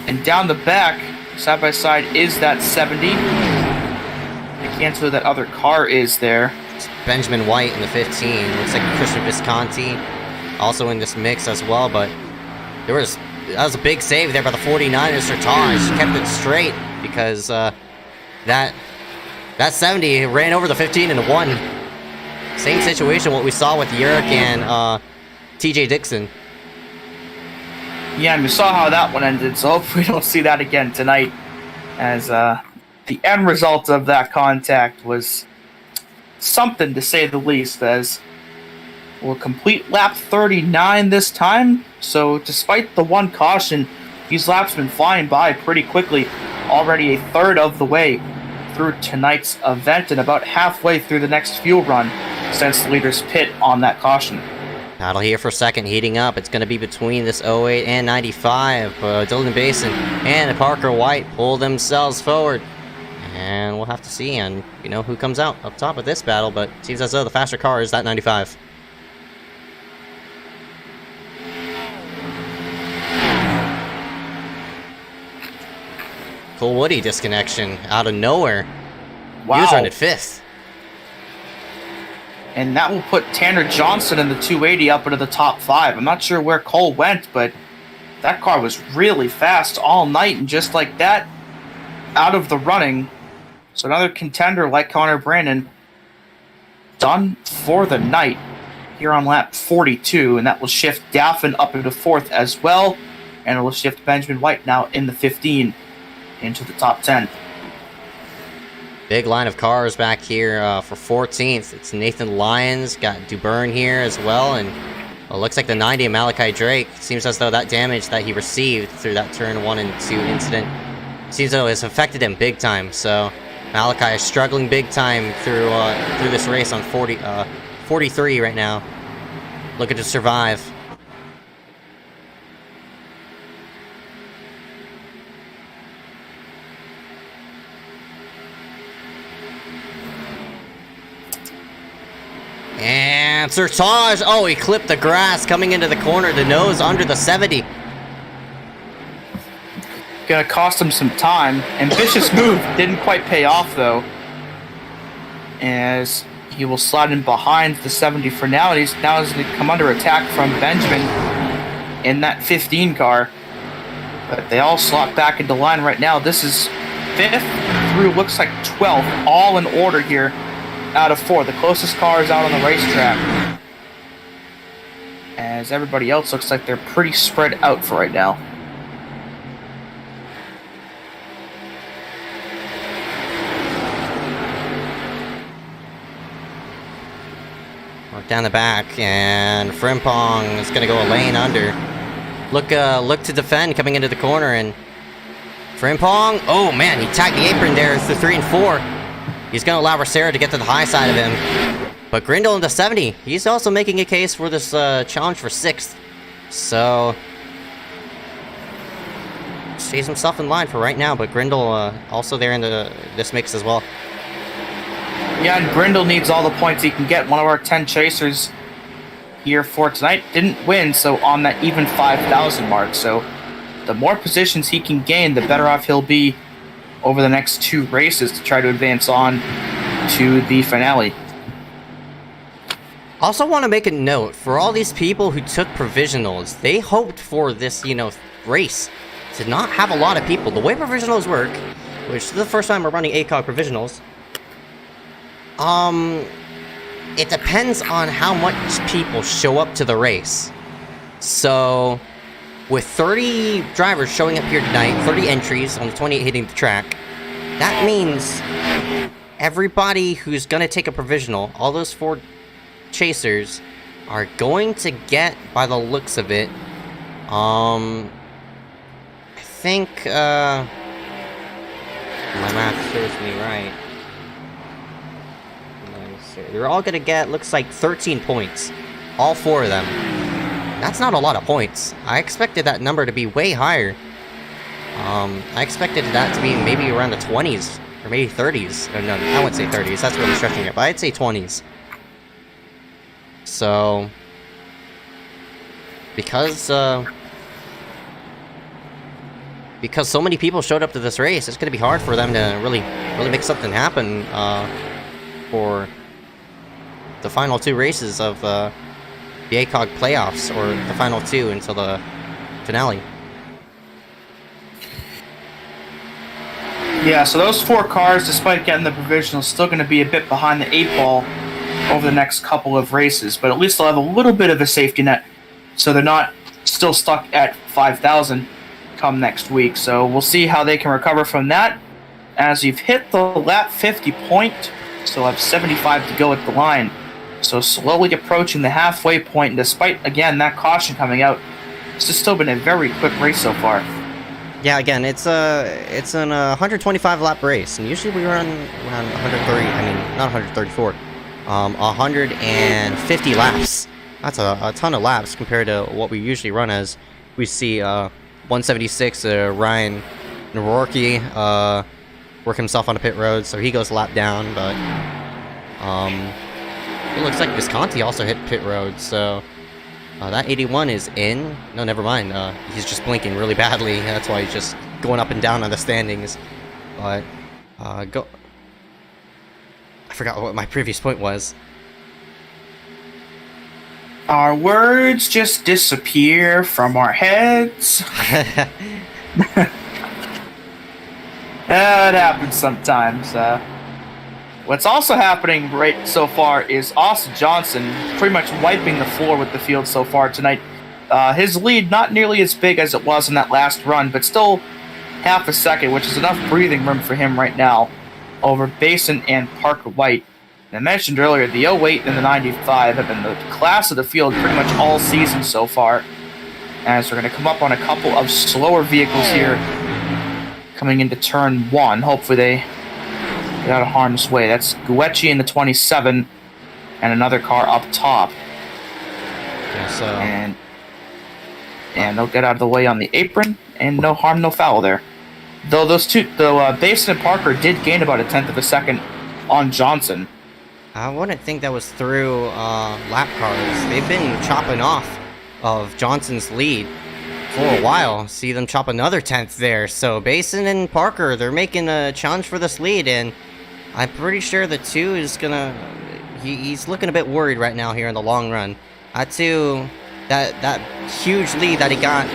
and down the back, side by side, is that 70. I can't tell who that other car is there. It's Benjamin White in the 15. Looks like Christian Visconti also in this mix as well, but that was a big save there by the 49ers. Sertaj kept it straight because that 70 ran over the 15 and the 1. Same situation what we saw with Yerrick and TJ Dixon. Yeah, and we saw how that one ended, so hopefully we don't see that again tonight, as the end result of that contact was something, to say the least, as we'll complete lap 39 this time. So despite the one caution, these laps have been flying by pretty quickly, already a third of the way through tonight's event and about halfway through the next fuel run since the leaders pit on that caution. Battle here for second, heating up. It's going to be between this 08 and 95. Dylan Basin and Parker White pull themselves forward. And we'll have to see on, who comes out up top of this battle, but it seems as though the faster car is that 95. Cole Woody disconnection out of nowhere. Wow. He was running 5th. And that will put Tanner Johnson in the 280 up into the top 5. I'm not sure where Cole went, but that car was really fast all night, and just like that, out of the running. So another contender like Connor Brandon done for the night here on lap 42, and that will shift Daffin up into 4th as well, and it will shift Benjamin White now in the 15 into the top 10. Big line of cars back here for 14th. It's Nathan Lyons, got Dubern here as well, and it looks like the 90 of Malachi Drake. Seems as though that damage that he received through that turn 1 and 2 incident seems as though it's affected him big time. So Malachi is struggling big time through this race on 43 right now, looking to survive. And Sertaj, oh, he clipped the grass coming into the corner, the nose under the 70. Gonna cost him some time. Ambitious move, didn't quite pay off though, as he will slide in behind the 70 for now. And he's now going to come under attack from Benjamin in that 15 car. But they all slot back into line right now. This is 5th through looks like 12th, all in order here out of 4. The closest car is out on the racetrack, as everybody else looks like they're pretty spread out for right now. Down the back, and Frimpong is going to go a lane under. Look to defend coming into the corner, and Frimpong, oh man, he tagged the apron there. It's the 3 and 4. He's going to allow Racera to get to the high side of him. But Grindle in the 70, he's also making a case for this challenge for 6th. So stays himself in line for right now, but Grindle also there in this mix as well. Yeah, and Grindle needs all the points he can get. One of our 10 chasers here for tonight didn't win, so on that even 5,000 mark. So the more positions he can gain, the better off he'll be over the next 2 races to try to advance on to the finale. Also want to make a note, for all these people who took provisionals, they hoped for this, race to not have a lot of people. The way provisionals work, which is the first time we're running ACOG provisionals, it depends on how much people show up to the race. So, with 30 drivers showing up here tonight, 30 entries, only 28 hitting the track, that means everybody who's going to take a provisional, all those 4 chasers, are going to get, by the looks of it, I think, my math serves me right. They're all gonna get, looks like 13 points. All 4 of them. That's not a lot of points. I expected that number to be way higher. I expected that to be maybe around the 20s, or maybe 30s. No, I wouldn't say 30s, that's really stretching it, but I'd say 20s. So, because so many people showed up to this race, it's going to be hard for them to really make something happen for the final 2 races of the ACOG playoffs, or the final 2 until the finale. Yeah, so those 4 cars, despite getting the provisional, still going to be a bit behind the 8 ball over the next couple of races, but at least they'll have a little bit of a safety net, so they're not still stuck at 5,000 come next week. So we'll see how they can recover from that. As you've hit the lap 50 point, still have 75 to go at the line. So slowly approaching the halfway point, and despite, again, that caution coming out, this has still been a very quick race so far. Yeah, again, it's an 125 lap race, and usually we run around 134. 150 laps. That's a ton of laps compared to what we usually run, as we see 176 Ryan Noroki work himself on a pit road, so he goes a lap down, but it looks like Visconti also hit pit road, so that 81 is in. No, never mind. He's just blinking really badly. That's why he's just going up and down on the standings. But go. I forgot what my previous point was. Our words just disappear from our heads. It happens sometimes. What's also happening right so far is Austin Johnson pretty much wiping the floor with the field so far tonight. His lead not nearly as big as it was in that last run, but still half a second, which is enough breathing room for him right now over Basin and Parker White. And I mentioned earlier, the 08 and the 95 have been the class of the field pretty much all season so far, as we're going to come up on a couple of slower vehicles here coming into turn 1. Hopefully they get out of harm's way. That's Guecci in the 27 and another car up top. Yeah, so... And they'll get out of the way on the apron, and no harm, no foul there. Though Basin and Parker did gain about 1/10 of a second on Johnson. I wouldn't think that was through lap cars. They've been chopping off of Johnson's lead for a while. See them chop another 1/10 there. So Basin and Parker, they're making a challenge for this lead, and I'm pretty sure the 2 is gonna... He's looking a bit worried right now here in the long run. That 2, that huge lead that he got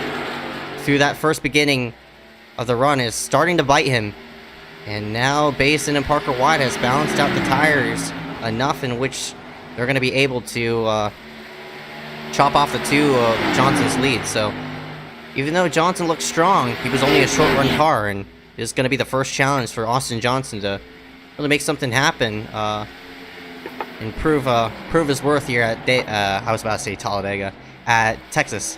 through that first beginning of the run is starting to bite him. And now Basin and Parker White has balanced out the tires enough in which they're going to be able to chop off the 2 of Johnson's lead. So even though Johnson looks strong, he was only a short run car, and it's going to be the first challenge for Austin Johnson to really make something happen and prove his worth here at I was about to say Talladega, at Texas.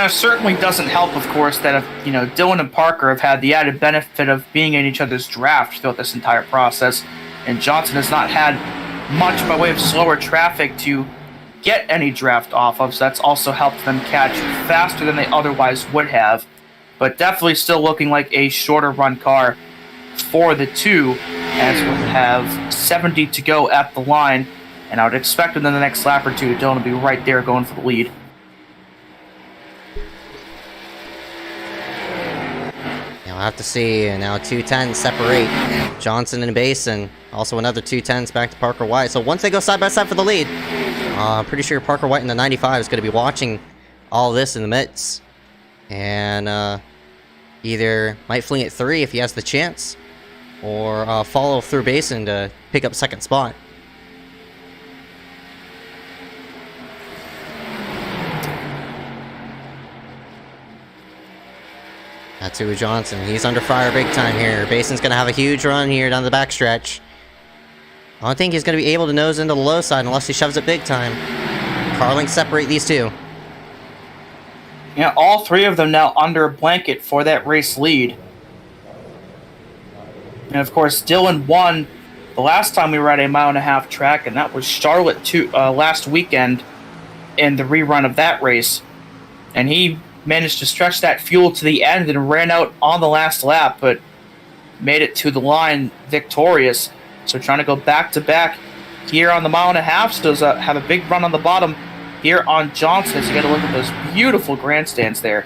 Certainly doesn't help, of course, that Dylan and Parker have had the added benefit of being in each other's draft throughout this entire process, and Johnson has not had much by way of slower traffic to get any draft off of, so that's also helped them catch faster than they otherwise would have. But definitely still looking like a shorter run car for the 2, as we'll have 70 to go at the line, and I would expect within the next lap or 2, Dylan will be right there going for the lead. We'll have to see. Now 210 separate Johnson and Basin. Also another 210s back to Parker White. So once they go side by side for the lead, I'm pretty sure Parker White in the 95 is going to be watching all this in the midst. And either might fling at 3 if he has the chance, or follow through Basin to pick up second spot. That's who Johnson. He's under fire big time here. Basin's going to have a huge run here down the backstretch. I don't think he's going to be able to nose into the low side unless he shoves it big time. Carlings separate these two. Yeah, all 3 of them now under a blanket for that race lead. And of course, Dylan won the last time we were at a 1.5 mile track, and that was Charlotte last weekend in the rerun of that race. And he managed to stretch that fuel to the end and ran out on the last lap, but made it to the line victorious. So trying to go back-to-back here on the 1.5 miles, does have a big run on the bottom here on Johnson. So you got to look at those beautiful grandstands there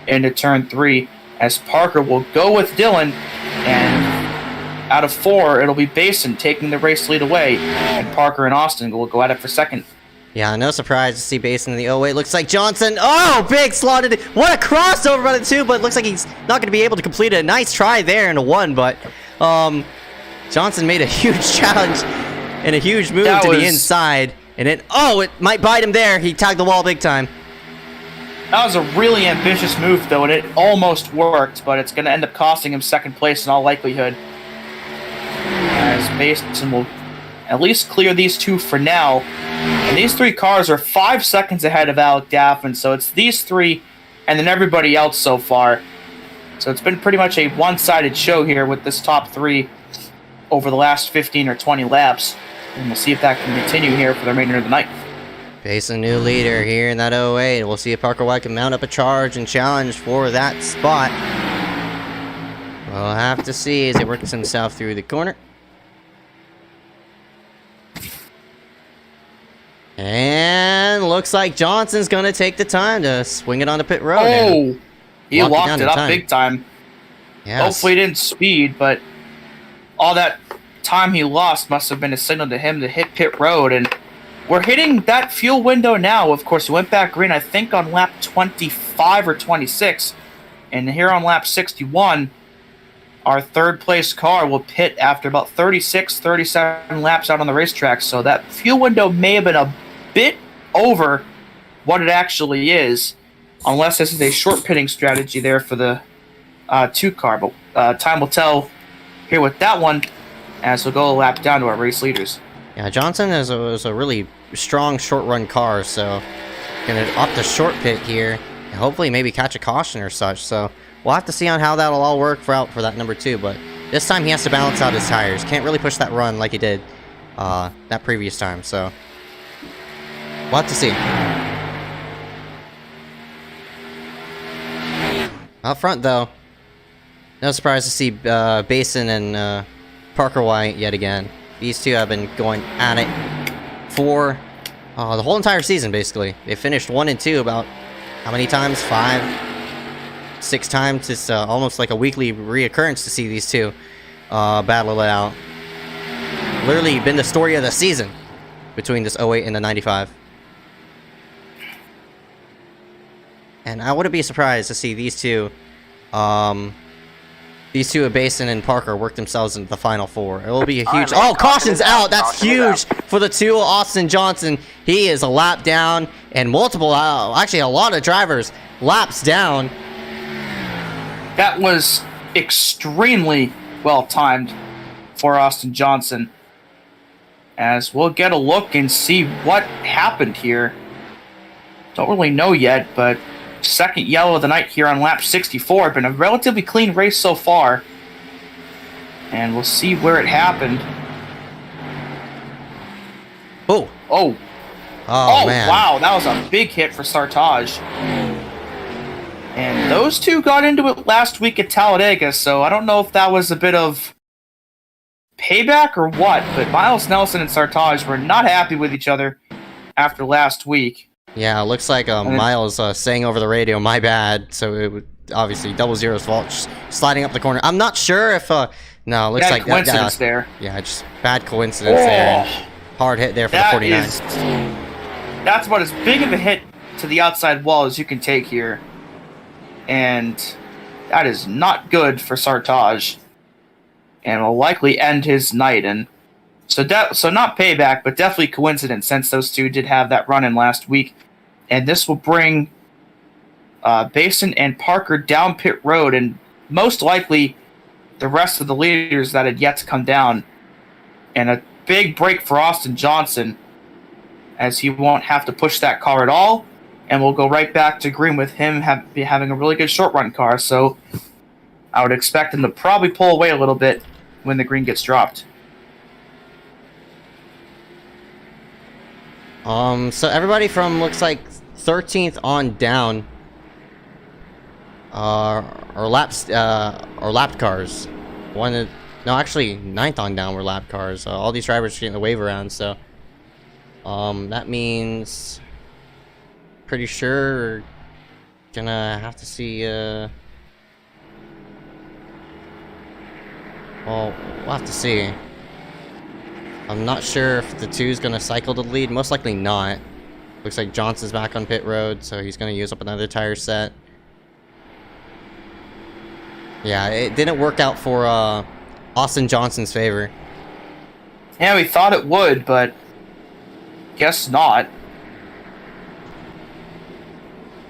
into turn 3, as Parker will go with Dylan, and out of 4, it'll be Basin taking the race lead away, and Parker and Austin will go at it for second. Yeah, no surprise to see Basin in the 08. Looks like Johnson. Oh, big slotted. What a crossover by the 2, but it looks like he's not going to be able to complete it. Nice try there in a 1, but Johnson made a huge challenge and a huge move to the inside. And it, it might bite him there. He tagged the wall big time. That was a really ambitious move, though, and it almost worked, but it's going to end up costing him second place in all likelihood, as Basin will at least clear these 2 for now. And these 3 cars are 5 seconds ahead of Alec Daffin, so it's these 3 and then everybody else so far. So it's been pretty much a one-sided show here with this top 3 over the last 15 or 20 laps. And we'll see if that can continue here for the remainder of the night. Basin, new leader here in that 08. We'll see if Parker White can mount up a charge and challenge for that spot. We'll have to see as he works himself through the corner. And looks like Johnson's going to take the time to swing it on the pit road. Oh, he locked it up big time. Yes. Hopefully he didn't speed, but all that time he lost must have been a signal to him to hit pit road. And we're hitting that fuel window now. Of course, he went back green, I think, on lap 25 or 26. And here on lap 61, our third place car will pit after about 36, 37 laps out on the racetrack. So that fuel window may have been a bit over what it actually is, unless this is a short pitting strategy there for the 2 car. But time will tell here with that one, as we'll go a lap down to our race leaders. Yeah, Johnson is a really strong short run car, so gonna opt a short pit here and hopefully maybe catch a caution or such. So we'll have to see on how that'll all work out for that number 2, but this time he has to balance out his tires. Can't really push that run like he did that previous time, so we'll have to see. Up front, though, no surprise to see Basin and Parker White yet again. These 2 have been going at it for the whole entire season, basically. They finished 1 and 2 about how many times? 5, 6 times. It's almost like a weekly reoccurrence to see these 2 battle it out. Literally been the story of the season between this 08 and the 95. And I wouldn't be surprised to see these 2 of Basin and Parker work themselves into the final 4. It will be a huge... Oh, caution's out! That's huge for the 2 Austin Johnson. He is a lap down, and multiple... actually, a lot of drivers laps down. That was extremely well-timed for Austin Johnson, as we'll get a look and see what happened here. Don't really know yet, but second yellow of the night here on lap 64. Been a relatively clean race so far, and we'll see where it happened. Oh, man. Wow, that was a big hit for Sartaj. And those 2 got into it last week at Talladega, so I don't know if that was a bit of payback or what, but Miles Nelson and Sartaj were not happy with each other after last week. Yeah, it looks like Miles saying over the radio, "My bad." So it would obviously 00's fault, just sliding up the corner. I'm not sure if No, looks like coincidence there. Yeah, just bad coincidence there. Hard hit there for the 49. That's about as big of a hit to the outside wall as you can take here. And that is not good for Sartaj. And will likely end his night. And so not payback, but definitely coincidence, since those two did have that run in last week. And this will bring Basin and Parker down pit road, and most likely the rest of the leaders that had yet to come down. And a big break for Austin Johnson, as he won't have to push that car at all, and we'll go right back to green with him having a really good short run car. So I would expect him to probably pull away a little bit when the green gets dropped. So everybody from looks like 13th on down are lapped cars. Actually 9th on down were lapped cars. All these drivers are getting the wave around, so that means pretty sure gonna have to see well, we'll have to see. I'm not sure if the 2's gonna cycle the lead. Most likely not. Looks like Johnson's back on pit road, so he's gonna use up another tire set. Yeah, it didn't work out for Austin Johnson's favor. Yeah, we thought it would, but guess not.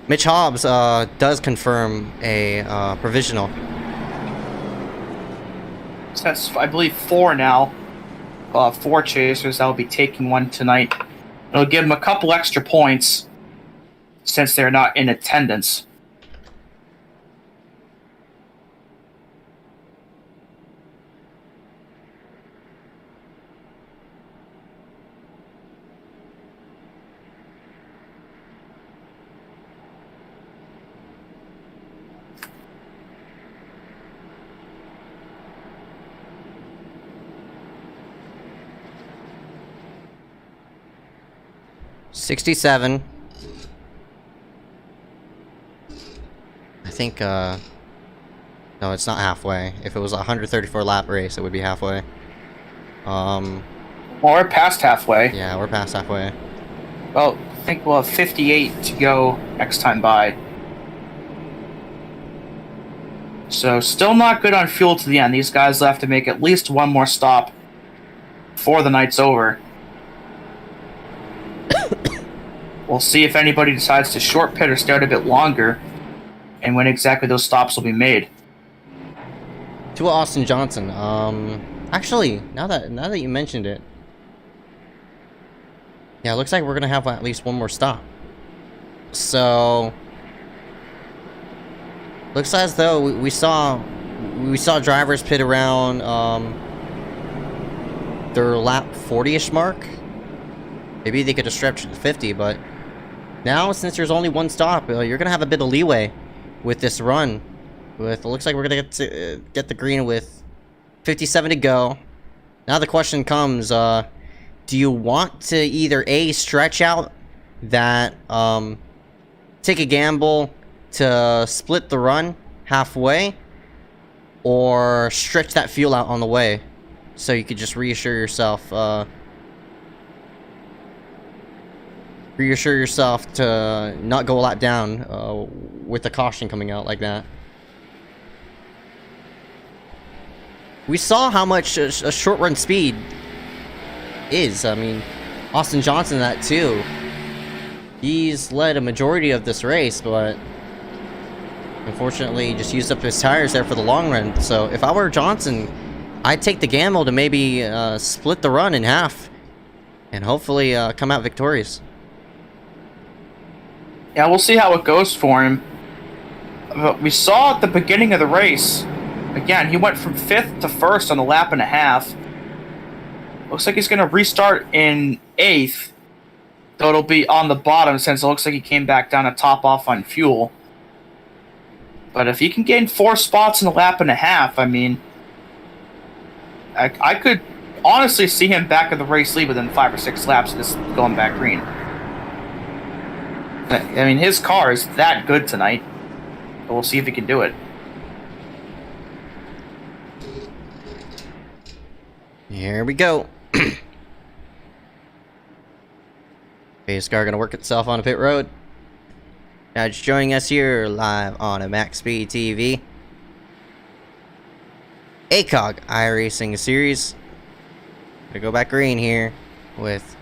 Mitch Hobbs does confirm a provisional. So that's, I believe, 4 now. 4 chasers that will be taking one tonight. It'll give them a couple extra points since they're not in attendance. $67. I think, no, it's not halfway. If it was a 134 lap race, it would be halfway. Well, we're past halfway. Yeah, we're past halfway. Well, I think we'll have 58 to go next time by. So, still not good on fuel to the end. These guys will have to make at least one more stop before the night's over. We'll see if anybody decides to short pit or stay out a bit longer, and when exactly those stops will be made. To Austin Johnson. Actually, now that you mentioned it, yeah, it looks like we're gonna have at least one more stop. So, looks as though we saw drivers pit around their lap 40-ish mark. Maybe they could have stretched to 50, but now, since there's only one stop, you're gonna have a bit of leeway with this run. It looks like we're gonna get the green with 57 to go. Now the question comes: do you want to either A, stretch out that, take a gamble to split the run halfway, or stretch that fuel out on the way, so you could just reassure yourself to not go a lap down with the caution coming out like that. We saw how much a short run speed is. I mean, Austin Johnson that too. He's led a majority of this race, but unfortunately just used up his tires there for the long run. So if I were Johnson, I'd take the gamble to maybe split the run in half and hopefully come out victorious. Yeah, we'll see how it goes for him. But we saw at the beginning of the race, again, he went from 5th to 1st on a lap and a half. Looks like he's going to restart in 8th, though it'll be on the bottom since it looks like he came back down to top off on fuel. But if he can gain 4 spots in a lap and a half, I mean, I could honestly see him back of the race lead within 5 or 6 laps of this going back green. I mean, his car is that good tonight. But we'll see if he can do it. Here we go. Pace car gonna work itself on a pit road. Now just joining us here live on a MaxspeedTV ACOG iRacing series. Gonna go back green here with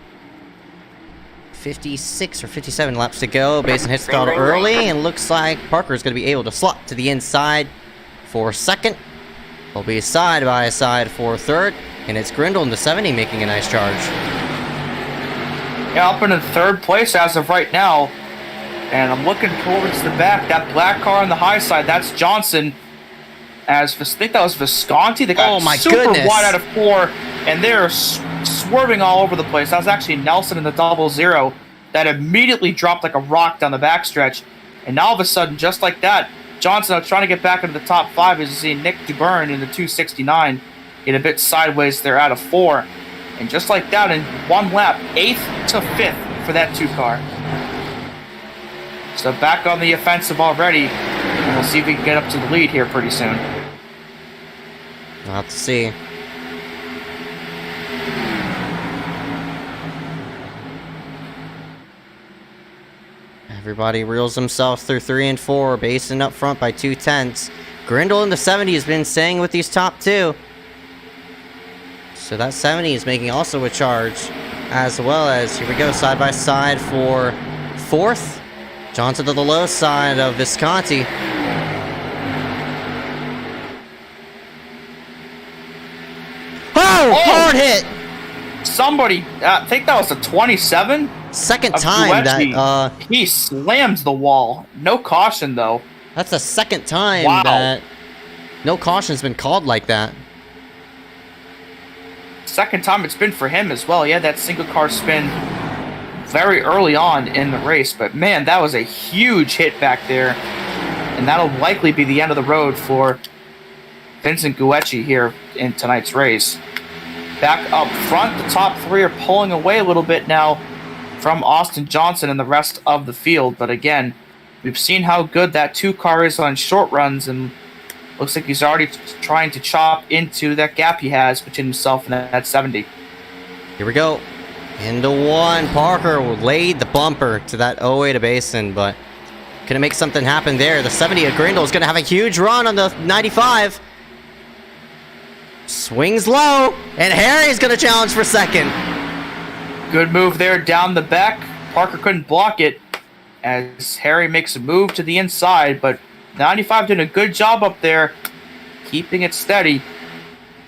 56 or 57 laps to go. Basin hits stalled early, and looks like Parker's going to be able to slot to the inside for second. He'll be side by side for third, and it's Grindle in the 70 making a nice charge. Yeah, up in third place as of right now. And I'm looking towards the back. That black car on the high side, that's Johnson. I think that was Visconti. They got super wide out of 4, and they're swerving all over the place. That was actually Nelson in the 00 that immediately dropped like a rock down the backstretch. And now all of a sudden, just like that, Johnson trying to get back into the top 5 as you see Nick DeBurn in the 269 get a bit sideways there out of 4. And just like that, in one lap, 8th to 5th for that 2 car. So back on the offensive already, and we'll see if we can get up to the lead here pretty soon. We'll have to see. Everybody reels himself through 3 and 4, Basin up front by 2/10. Grindle in the 70 has been staying with these top 2. So that 70 is making also a charge, as well as, here we go, side by side for 4th. Johnson to the low side of Visconti. Oh! Hard hit! Somebody, I think that was a 27? Second time that, he slammed the wall. No caution, though. That's the second time Wow. that no caution's been called like that. Second time it's been for him as well. He had that single car spin very early on in the race, but man, that was a huge hit back there, and that'll likely be the end of the road for Vincent Guecci here in tonight's race. Back up front, the top 3 are pulling away a little bit now from Austin Johnson and the rest of the field, but again, we've seen how good that 2 car is on short runs, and looks like he's already trying to chop into that gap he has between himself and that 70. Here we go. Into 1. Parker laid the bumper to that 08 Basin, but couldn't make something happen there. The 70 of Grindle is going to have a huge run on the 95. Swings low, and Harry's going to challenge for second. Good move there down the back. Parker couldn't block it as Harry makes a move to the inside, but 95 did a good job up there keeping it steady,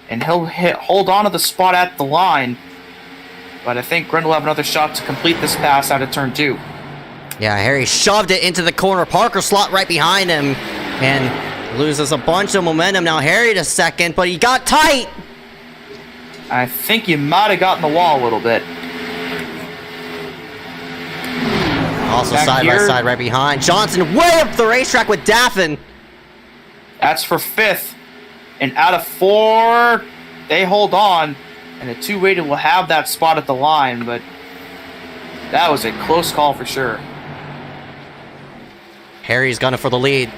and he'll hold on to the spot at the line. But I think Grindle will have another shot to complete this pass out of turn 2. Yeah, Harry shoved it into the corner. Parker slot right behind him and loses a bunch of momentum. Now Harry to second, but he got tight. I think he might have gotten the wall a little bit. Also Back side here. by side right behind. Johnson way up the racetrack with Daffin. That's for 5th. And out of 4, they hold on. And the 2-weighted will have that spot at the line, but that was a close call for sure. Harry's gunning for the lead.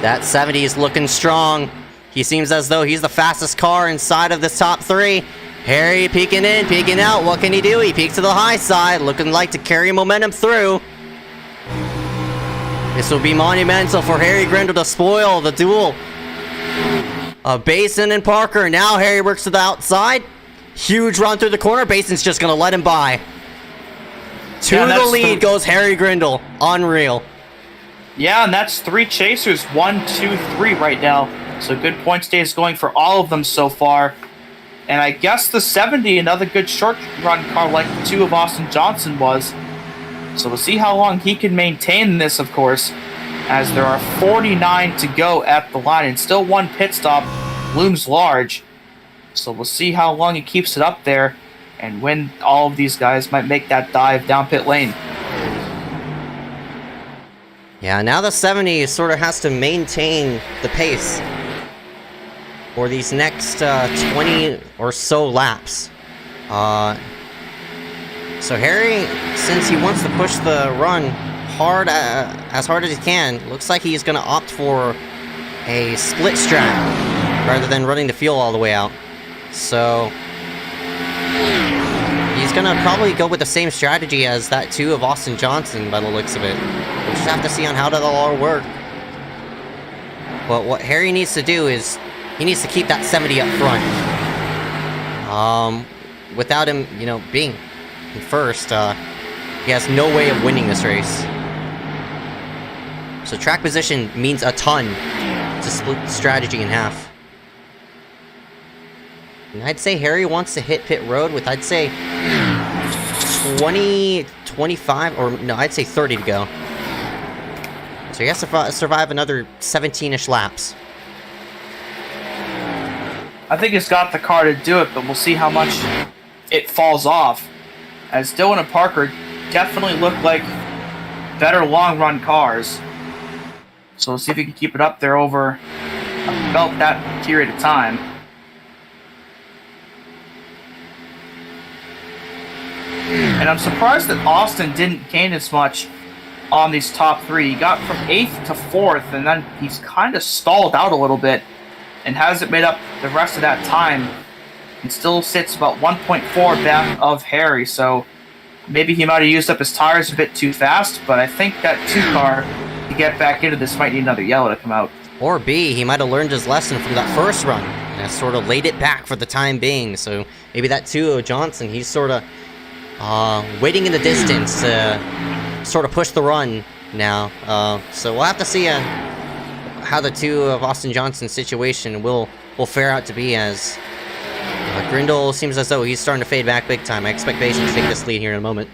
That 70 is looking strong. He seems as though he's the fastest car inside of this top 3. Harry peeking in, peeking out. What can he do? He peeks to the high side, looking like to carry momentum through. This will be monumental for Harry Grindle to spoil the duel of Basin and Parker. Now Harry works to the outside. Huge run through the corner. Basin's just going to let him by. To the lead goes Harry Grindle. Unreal. Yeah, and that's 3 chasers. 1, 2, 3 right now. So good point stays going for all of them so far. And I guess the 70, another good short run car like the 2 of Austin Johnson was. So we'll see how long he can maintain this, of course, as there are 49 to go at the line, and still 1 pit stop looms large. So we'll see how long he keeps it up there, and when all of these guys might make that dive down pit lane. Yeah, now the 70 sort of has to maintain the pace for these next 20 or so laps. So Harry, since he wants to push the run hard, as hard as he can, looks like he's going to opt for a split strat rather than running the fuel all the way out. So he's gonna probably go with the same strategy as that 2 of Austin Johnson by the looks of it. We'll just have to see on how that'll all work. But what Harry needs to do is he needs to keep that 70 up front. Without him, you know, being in first, he has no way of winning this race. So track position means a ton to split the strategy in half. And I'd say Harry wants to hit pit road with, I'd say, 20, 25, or no, I'd say 30 to go. So he has to survive another 17-ish laps. I think he's got the car to do it, but we'll see how much it falls off. As Dylan and Parker definitely look like better long-run cars. So we'll see if he can keep it up there over about that period of time. And I'm surprised that Austin didn't gain as much on these top 3. He got from 8th to 4th, and then he's kind of stalled out a little bit and hasn't made up the rest of that time. He still sits about 1.4 back of Harry, so maybe he might have used up his tires a bit too fast, but I think that 2 car to get back into this might need another yellow to come out. Or B, he might have learned his lesson from that first run and sort of laid it back for the time being. So maybe that 2 of Johnson, he's sort of waiting in the distance to sort of push the run now. So we'll have to see how the 2 of Austin Johnson's situation will fare out to be, as Grindle seems as though he's starting to fade back big time. I expect Basin to take this lead here in a moment.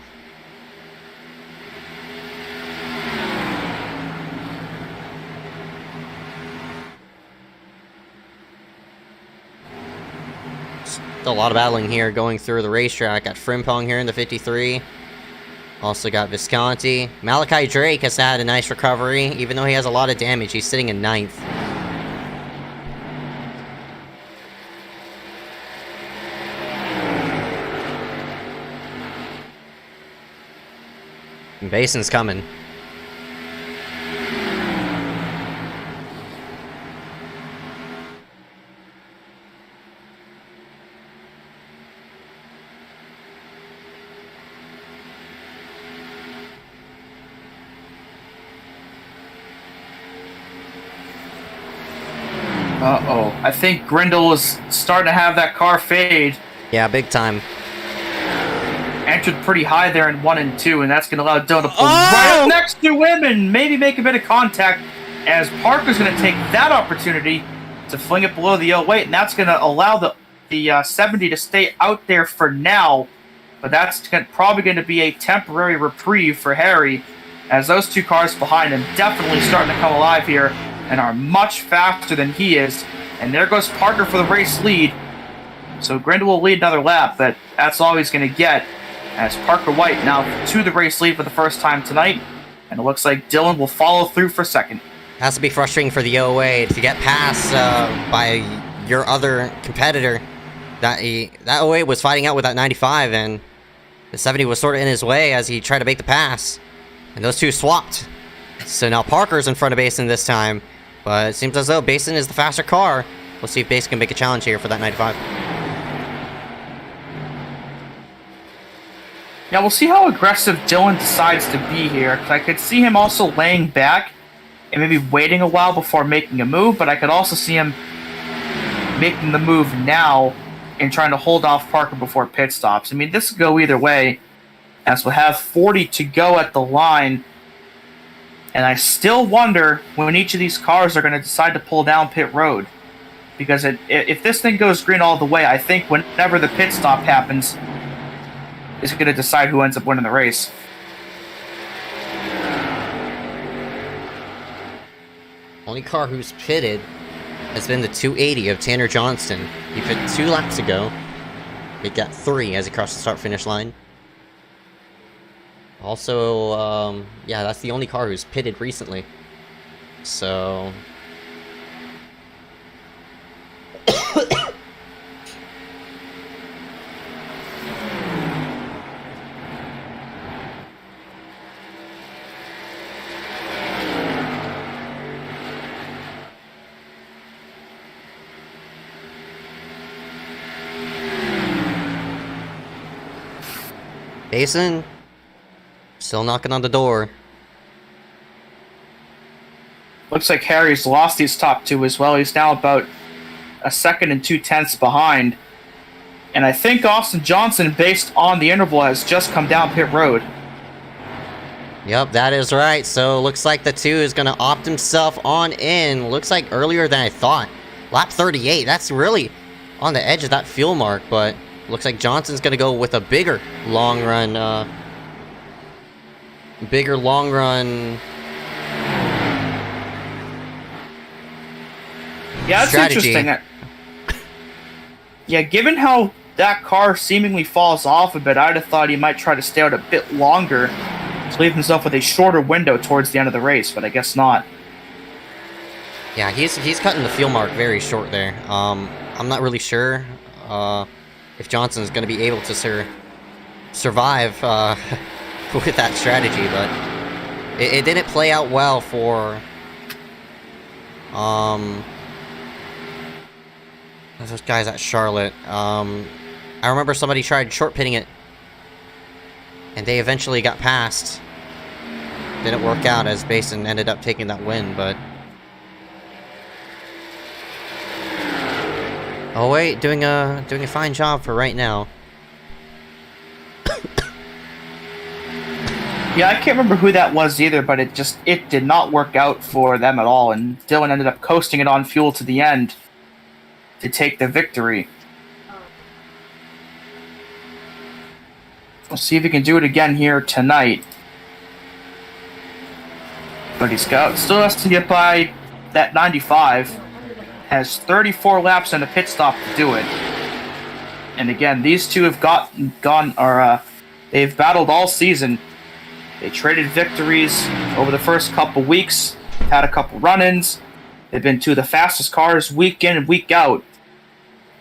Still a lot of battling here going through the racetrack. Got Frimpong here in the 53. Also got Visconti. Malachi Drake has had a nice recovery. Even though he has a lot of damage, he's sitting in 9th. And Basin's coming. Uh-oh. I think Grindle is starting to have that car fade. Yeah, big time. Entered pretty high there in 1 and 2, and that's going to allow Dylan to pull right up next to him and maybe make a bit of contact, as Parker's going to take that opportunity to fling it below the 08, and that's going to allow the 70 to stay out there for now. But that's probably going to be a temporary reprieve for Harry, as those 2 cars behind him definitely starting to come alive here and are much faster than he is. And there goes Parker for the race lead. So Grindle will lead another lap, but that's all he's going to get, as Parker White now to the race lead for the first time tonight. And it looks like Dylan will follow through for second. Has to be frustrating for the 08 to get passed by your other competitor. That 08 was fighting out with that 95, and the 70 was sort of in his way as he tried to make the pass. And those 2 swapped. So now Parker's in front of Basin this time, but it seems as though Basin is the faster car. We'll see if Basin can make a challenge here for that 95. Now we'll see how aggressive Dylan decides to be here, because I could see him also laying back and maybe waiting a while before making a move, but I could also see him making the move now and trying to hold off Parker before pit stops. I mean, this could go either way, as we'll have 40 to go at the line, and I still wonder when each of these cars are going to decide to pull down pit road, because if this thing goes green all the way, I think whenever the pit stop happens, is going to decide who ends up winning the race. Only car who's pitted has been the 280 of Tanner Johnston. He pit 2 laps ago. He got 3 as he crossed the start-finish line. Also, yeah, that's the only car who's pitted recently. So... Basin, still knocking on the door. Looks like Harry's lost these top two as well. He's now about a second and 2/10 behind. And I think Austin Johnson, based on the interval, has just come down pit road. Yep, that is right. So looks like the 2 is going to opt himself on in. Looks like earlier than I thought. Lap 38. That's really on the edge of that fuel mark, but looks like Johnson's going to go with a bigger long run. Yeah, that's strategy. interesting. Yeah, given how that car seemingly falls off a bit, I'd have thought he might try to stay out a bit longer to leave himself with a shorter window towards the end of the race, but I guess not. Yeah, he's cutting the fuel mark very short there. I'm not really sure if Johnson's going to be able to survive with that strategy, but it didn't play out well for those guys at Charlotte. I remember somebody tried short pitting it, and they eventually got past. Didn't work out as Basin ended up taking that win, but... Oh wait, doing a fine job for right now. Yeah, I can't remember who that was either, but it did not work out for them at all, and Dylan ended up coasting it on fuel to the end to take the victory. We'll see if he can do it again here tonight. But still has to get by that 95. Has 34 laps and a pit stop to do it. And again, these two have they've battled all season. They traded victories over the first couple weeks, had a couple run-ins. They've been two of the fastest cars week in and week out.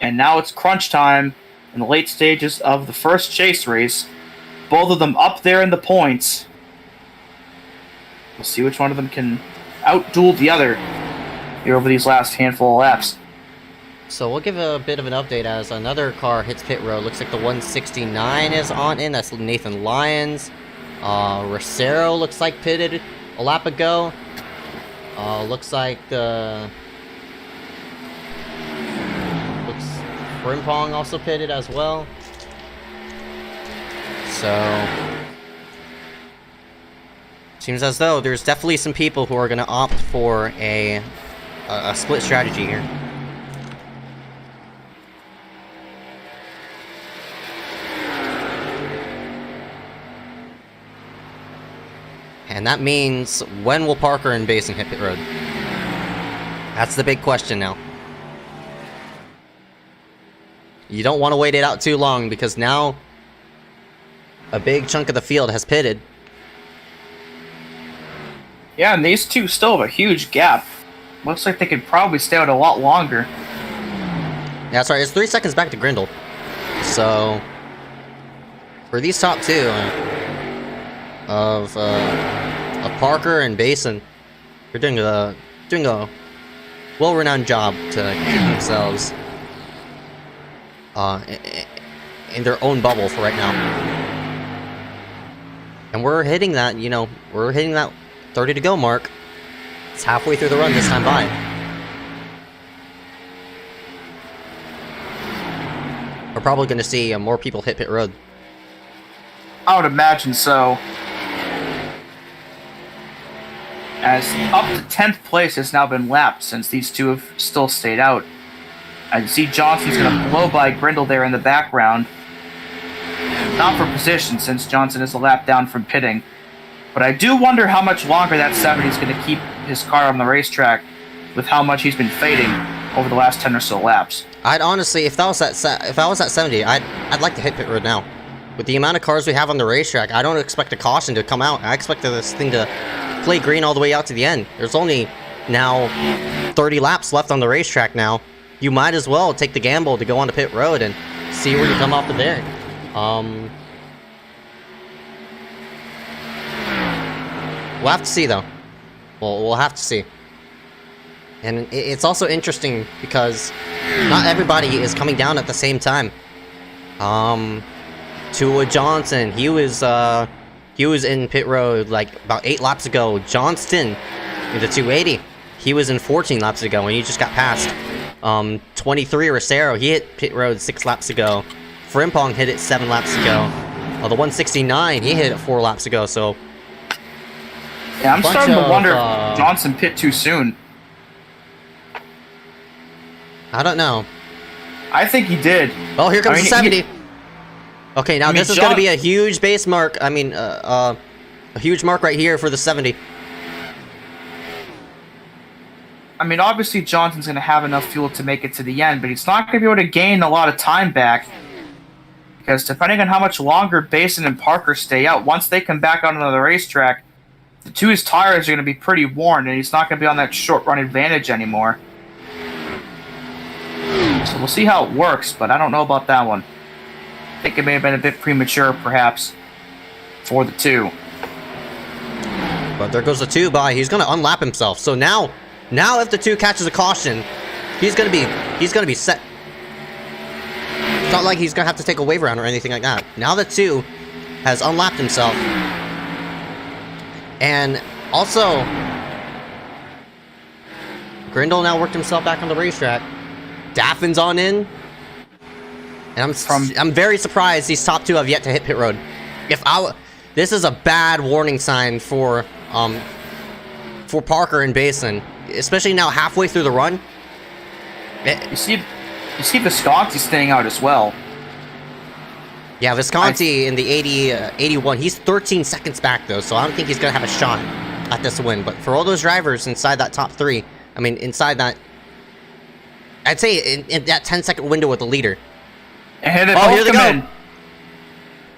And now it's crunch time in the late stages of the first chase race. Both of them up there in the points. We'll see which one of them can outduel the other here over these last handful of laps. So we'll give a bit of an update as another car hits pit road. Looks like the 169 is on in. That's Nathan Lyons. Rosero looks like pitted a lap ago. Looks like Frimpong also pitted as well. So seems as though there's definitely some people who are going to opt for a split strategy here. And that means, when will Parker and Basin hit pit road? That's the big question now. You don't want to wait it out too long, because now a big chunk of the field has pitted. Yeah, and these two still have a huge gap. Looks like they could probably stay out a lot longer. Yeah, that's right. It's 3 seconds back to Grindle. So, for these top two of Parker and Basin, they're doing a well-renowned job to keep themselves in their own bubble for right now. And we're hitting that, we're hitting that 30 to go mark. It's halfway through the run this time by. We're probably going to see more people hit pit road. I would imagine so. As up to 10th place has now been lapped since these two have still stayed out. I see Johnson's going to blow by Grindle there in the background. Not for position, since Johnson is a lap down from pitting. But I do wonder how much longer that 70 is going to keep his car on the racetrack with how much he's been fading over the last 10 or so laps. I'd honestly, if I was at 70, I'd like to hit pit road now. With the amount of cars we have on the racetrack, I don't expect a caution to come out. I expect this thing to play green all the way out to the end. There's only now 30 laps left on the racetrack now. You might as well take the gamble to go onto pit road and see where you come off of there. We'll have to see, though. We'll have to see. And it's also interesting because not everybody is coming down at the same time. to a Johnson. He was in pit road like about 8 laps ago. Johnston in the 280. He was in 14 laps ago, and he just got passed. 23 Rosero, he hit pit road 6 laps ago. Frimpong hit it 7 laps ago. The 169, he hit it 4 laps ago. So yeah, I'm starting to wonder if Johnson pit too soon. I don't know. I think he did. Oh, here comes the 70. Okay, now this is going to be a huge base mark. I mean, a huge mark right here for the 70. I mean, obviously Johnson's going to have enough fuel to make it to the end, but he's not going to be able to gain a lot of time back. Because depending on how much longer Basin and Parker stay out, once they come back onto the racetrack, the two's tires are going to be pretty worn, and he's not going to be on that short run advantage anymore. So we'll see how it works, but I don't know about that one. I think it may have been a bit premature, perhaps, for the 2. But there goes the 2 by. He's going to unlap himself. So now if the 2 catches a caution, he's going to be set. It's not like he's going to have to take a wave round or anything like that. Now the 2 has unlapped himself. And also, Grindle now worked himself back on the racetrack. Daffin's on in. And I'm very surprised these top 2 have yet to hit pit road. This is a bad warning sign for Parker and Basin, especially now halfway through the run. You see Visconti staying out as well. Yeah, Visconti in the 81, he's 13 seconds back though, so I don't think he's gonna have a shot at this win. But for all those drivers inside that top 3, I mean, inside that, I'd say in that 10-second window with the leader. And here they go.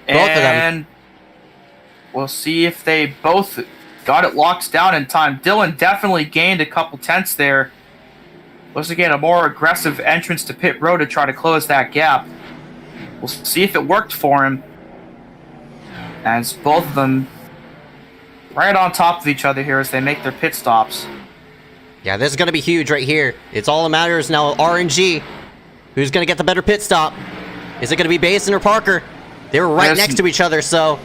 Both of them. We'll see if they both got it locked down in time. Dylan definitely gained a couple tenths there. Once again, a more aggressive entrance to pit road to try to close that gap. We'll see if it worked for him. As both of them right on top of each other here as they make their pit stops. Yeah, this is going to be huge right here. It's all that matters now. RNG. Who's going to get the better pit stop? Is it going to be Basin or Parker? They were right next to each other, so...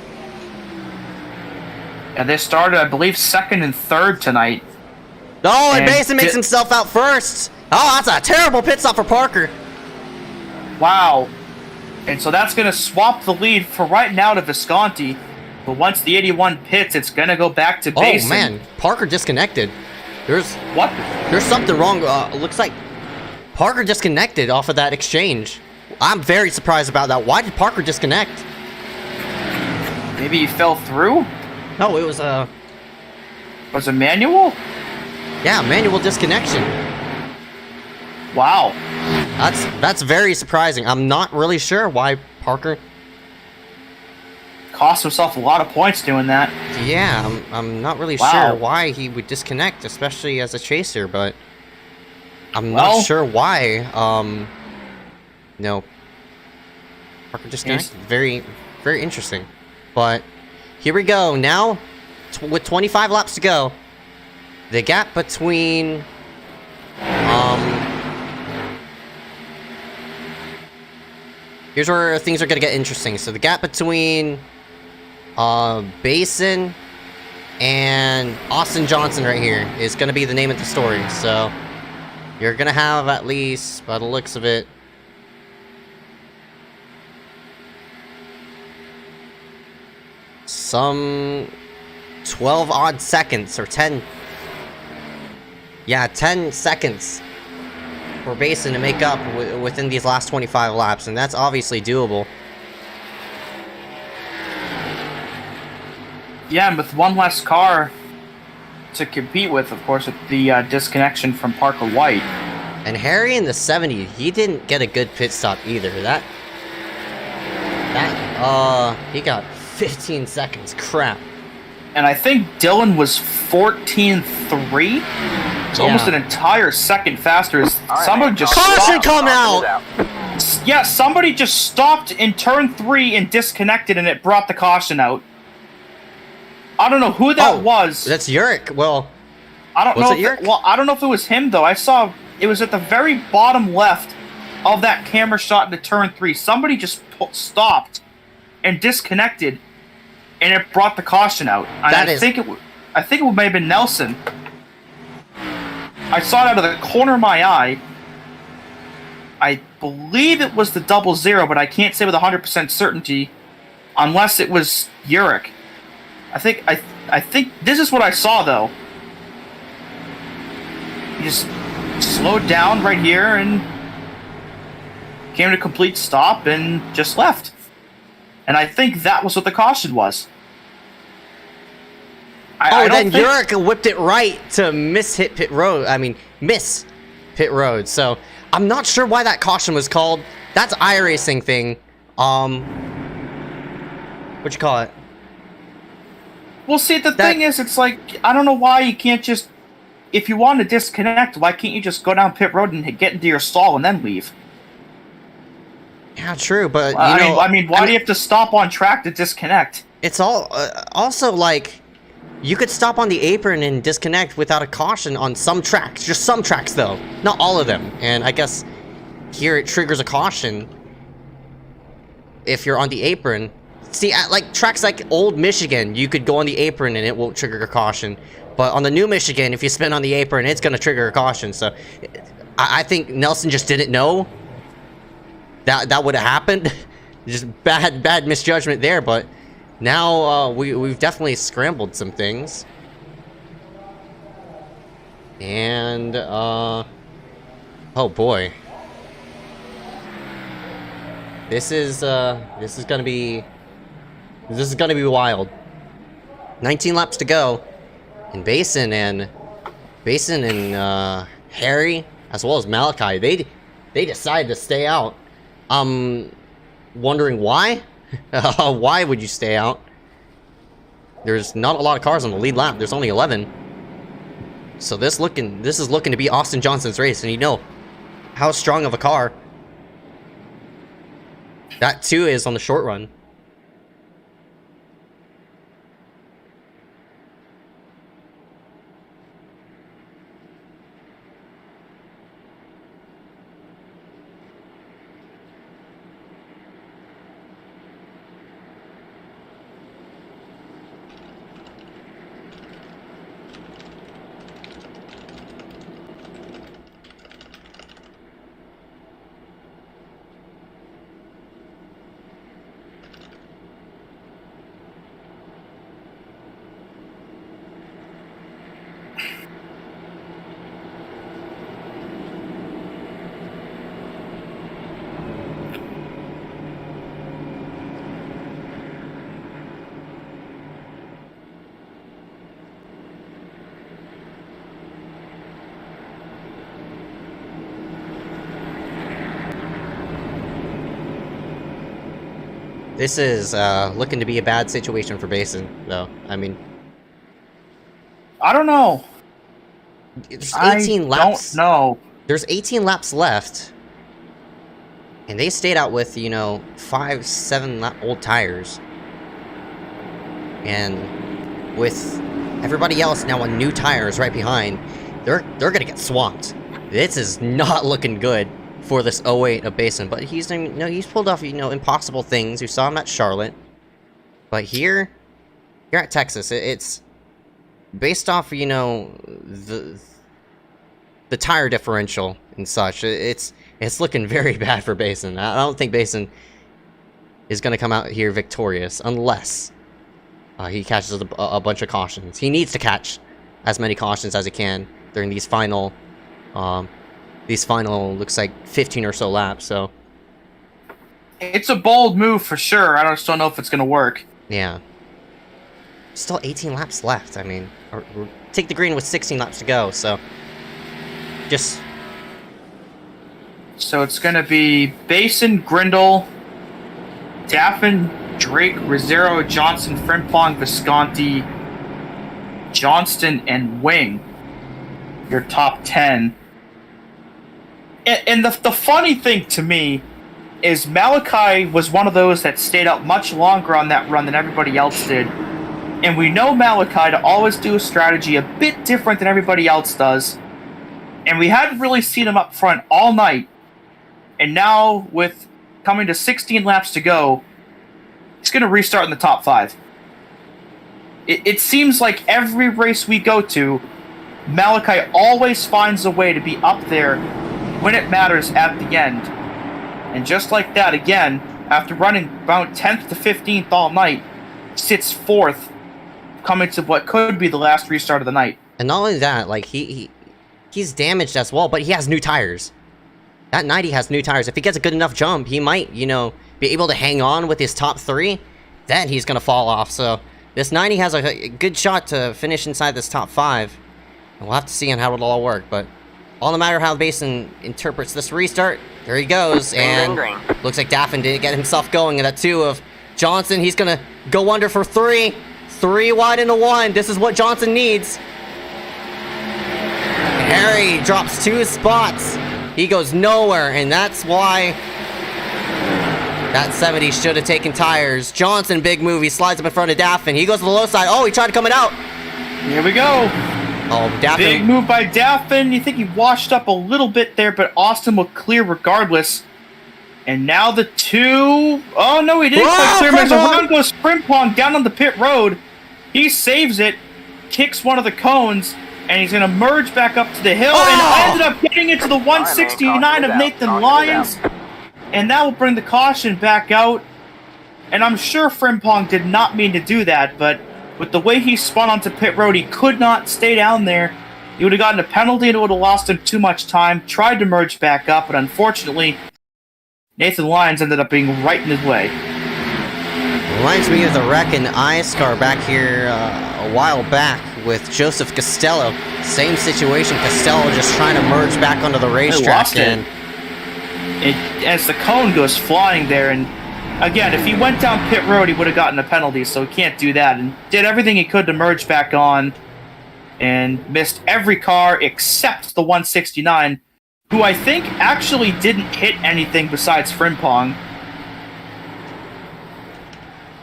And they started, I believe, 2nd and 3rd tonight. Oh, and Basin makes himself out first. Oh, that's a terrible pit stop for Parker. Wow. And so that's going to swap the lead for right now to Visconti. But once the 81 pits, it's going to go back to Basin. Oh, man. Parker disconnected. There's something wrong. Looks like Parker disconnected off of that exchange. I'm very surprised about that. Why did Parker disconnect? Maybe he fell through? No, it was Was it manual? Yeah, manual disconnection. Wow. That's very surprising. I'm not really sure why Parker cost himself a lot of points doing that. Yeah, I'm not really sure why he would disconnect, especially as a chaser, but I'm not sure why. No. Parker disconnected. Very, very interesting. But here we go. Now, with 25 laps to go, the gap between here's where things are going to get interesting. So the gap between Basin and Austin Johnson right here is going to be the name of the story. So you're going to have at least, by the looks of it, some 12 odd seconds or 10. Yeah, 10 seconds for Basin to make up within these last 25 laps, and that's obviously doable. Yeah, and with one less car to compete with, of course, with the disconnection from Parker White. And Harry in the 70, he didn't get a good pit stop either. He got 15 seconds. Crap. And I think Dylan was 14.3. It's almost an entire second faster. Somebody just caution come out. Yeah, somebody just stopped in turn 3 and disconnected, and it brought the caution out. I don't know who that was. That's Yurik. Well, I don't know. I don't know if it was him though. I saw it was at the very bottom left of that camera shot into turn 3. Somebody just stopped and disconnected, and it brought the caution out. And I think it may have been Nelson. I saw it out of the corner of my eye. I believe it was the 00, but I can't say with 100% certainty, unless it was Urich. I think this is what I saw though. He just slowed down right here and came to a complete stop and just left. And I think that was what the caution was. Then Urich whipped it right to miss pit road. So I'm not sure why that caution was called. That's iRacing thing. What you call it? Well, see, the thing is, it's like, I don't know why you can't just, if you want to disconnect, why can't you just go down pit road and get into your stall and then leave? Yeah, true, but why do you have to stop on track to disconnect? It's all also like you could stop on the apron and disconnect without a caution on some tracks, just some tracks though, not all of them. And I guess here it triggers a caution if you're on the apron. See, at like tracks like Old Michigan, you could go on the apron and it won't trigger a caution. But on the New Michigan, if you spin on the apron, it's gonna trigger a caution. So I think Nelson just didn't know that would have happened. Just bad misjudgment there. But now we've definitely scrambled some things. And oh boy, this is gonna be wild. 19 laps to go, and Basin and Harry, as well as Malachi, they decided to stay out. Wondering why? Why would you stay out? There's not a lot of cars on the lead lap. There's only 11. So this is looking to be Austin Johnson's race, and you know how strong of a car that too is on the short run. This is looking to be a bad situation for Basin, though. I mean, I don't know. There's 18 laps. I don't know. There's 18 laps left, and they stayed out with 5-7 lap old tires, and with everybody else now on new tires right behind, they're gonna get swamped. This is not looking good for this 08 of Basin, but he's pulled off impossible things. We saw him at Charlotte, but here at Texas, it's based off the tire differential and such. It's looking very bad for Basin. I don't think Basin is going to come out here victorious unless he catches a bunch of cautions. He needs to catch as many cautions as he can during these final looks like 15 or so laps. So it's a bold move for sure. I just don't know if it's going to work. Yeah. Still 18 laps left. I mean, or take the green with 16 laps to go. So it's going to be Basin, Grindle, Daffin, Drake, Rizzero, Johnson, Frimpong, Visconti, Johnston, and Wing. Your top 10. And the funny thing to me is Malachi was one of those that stayed out much longer on that run than everybody else did. And we know Malachi to always do a strategy a bit different than everybody else does. And we hadn't really seen him up front all night. And now, with coming to 16 laps to go, He's going to restart in the top 5. It seems like every race we go to, Malachi always finds a way to be up there when it matters at the end. And just like that, again, after running about 10th to 15th all night, sits 4th, coming to what could be the last restart of the night. And not only that, like, he's damaged as well, but he has new tires. That 90 has new tires. If he gets a good enough jump, he might, you know, be able to hang on with his top 3. Then he's going to fall off. So this 90 has a good shot to finish inside this top 5. And we'll have to see on how it'll all work. But all no matter how Basin interprets this restart, there he goes. And looks like Daffin did get himself going in that 2 of Johnson. He's going to go under for 3. 3 wide into 1. This is what Johnson needs. Harry drops 2 spots. He goes nowhere, and that's why that 70 should have taken tires. Johnson, big move. He slides up in front of Daffin. He goes to the low side. Oh, he tried coming out. Here we go. Oh, Daffin. Big move by Daffin. You think he washed up a little bit there, but Austin will clear regardless. And now the 2... Oh, no, he didn't quite clear him. As around goes Frimpong down on the pit road. He saves it, kicks one of the cones, and he's going to merge back up to the hill, and ended up getting into the 169 of Nathan Lyons, and that will bring the caution back out. And I'm sure Frimpong did not mean to do that, but with the way he spun onto pit road, he could not stay down there. He would have gotten a penalty, and it would have lost him too much time. Tried to merge back up, but unfortunately, Nathan Lyons ended up being right in his way. Reminds me of the wreck in iScar back here a while back with Joseph Costello. Same situation, Costello just trying to merge back onto the racetrack. As the cone goes flying there, and again, if he went down pit road, he would have gotten a penalty, so he can't do that. And did everything he could to merge back on, and missed every car except the 169, who I think actually didn't hit anything besides Frimpong.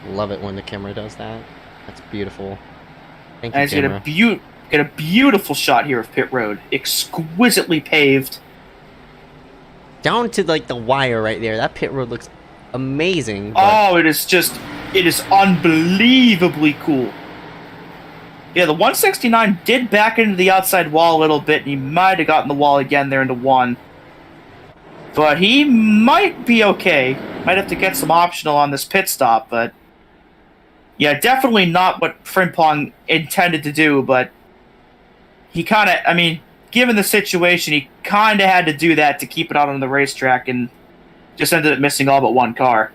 Love it when the camera does that. That's beautiful. Thank you, and camera. Get a beautiful shot here of pit road, exquisitely paved. Down to like the wire right there. That pit road looks amazing. Oh, it is unbelievably cool. Yeah, the 169 did back into the outside wall a little bit, and he might have gotten the wall again there into 1. But he might be okay. Might have to get some optional on this pit stop, but yeah, definitely not what Frimpong intended to do, but he kind of, I mean, given the situation, he kind of had to do that to keep it out on the racetrack, and just ended up missing all but 1 car.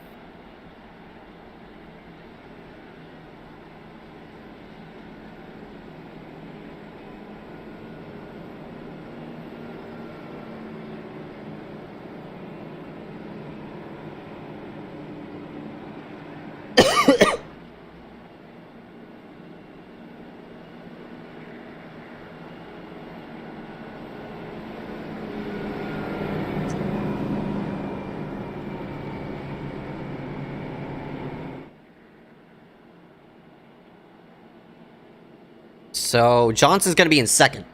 So Johnson's gonna be in 2nd,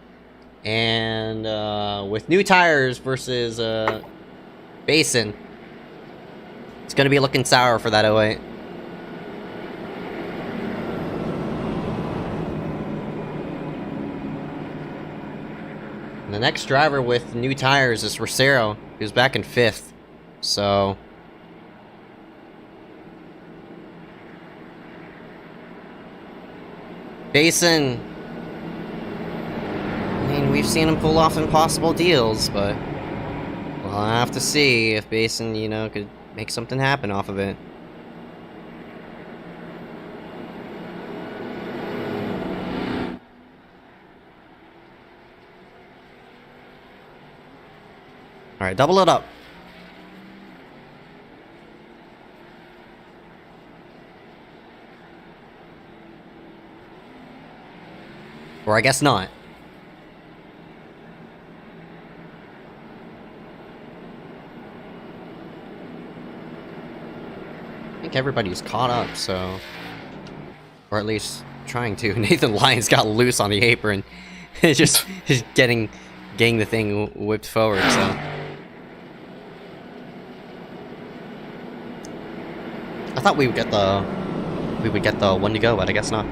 and with new tires versus Basin, it's gonna be looking sour for that 08. And the next driver with new tires is Rosero, who's back in 5th. So Basin, I mean, we've seen him pull off impossible deals, but we'll have to see if Basin, you know, could make something happen off of it. Alright, double it up. Or I guess not. I think everybody's caught up, so... Or at least trying to. Nathan Lyons got loose on the apron. just getting the thing whipped forward, so... thought we would get the one to go, but I guess not.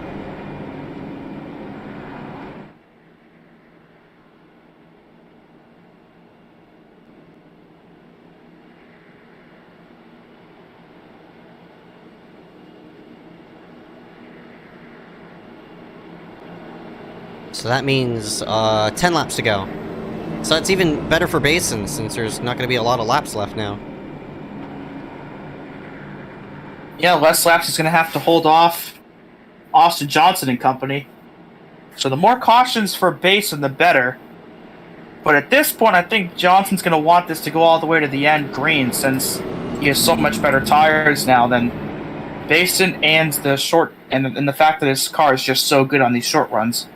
So that means 10 laps to go. So that's even better for Basin, since there's not going to be a lot of laps left now. Yeah, less laps is going to have to hold off Austin Johnson and company. So the more cautions for Basin, the better. But at this point, I think Johnson's going to want this to go all the way to the end green, since he has so much better tires now than Basin, and the short and the fact that his car is just so good on these short runs.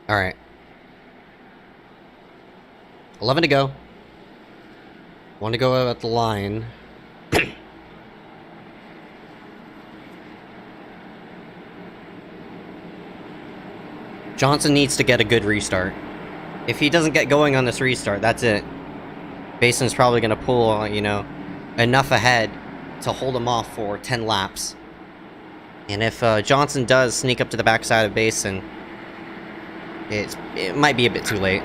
Alright. 11 to go. Want to go at the line. Johnson needs to get a good restart. If he doesn't get going on this restart, that's it. Basin's probably going to pull, you know, enough ahead to hold him off for 10 laps. And if Johnson does sneak up to the backside of Basin, it might be a bit too late.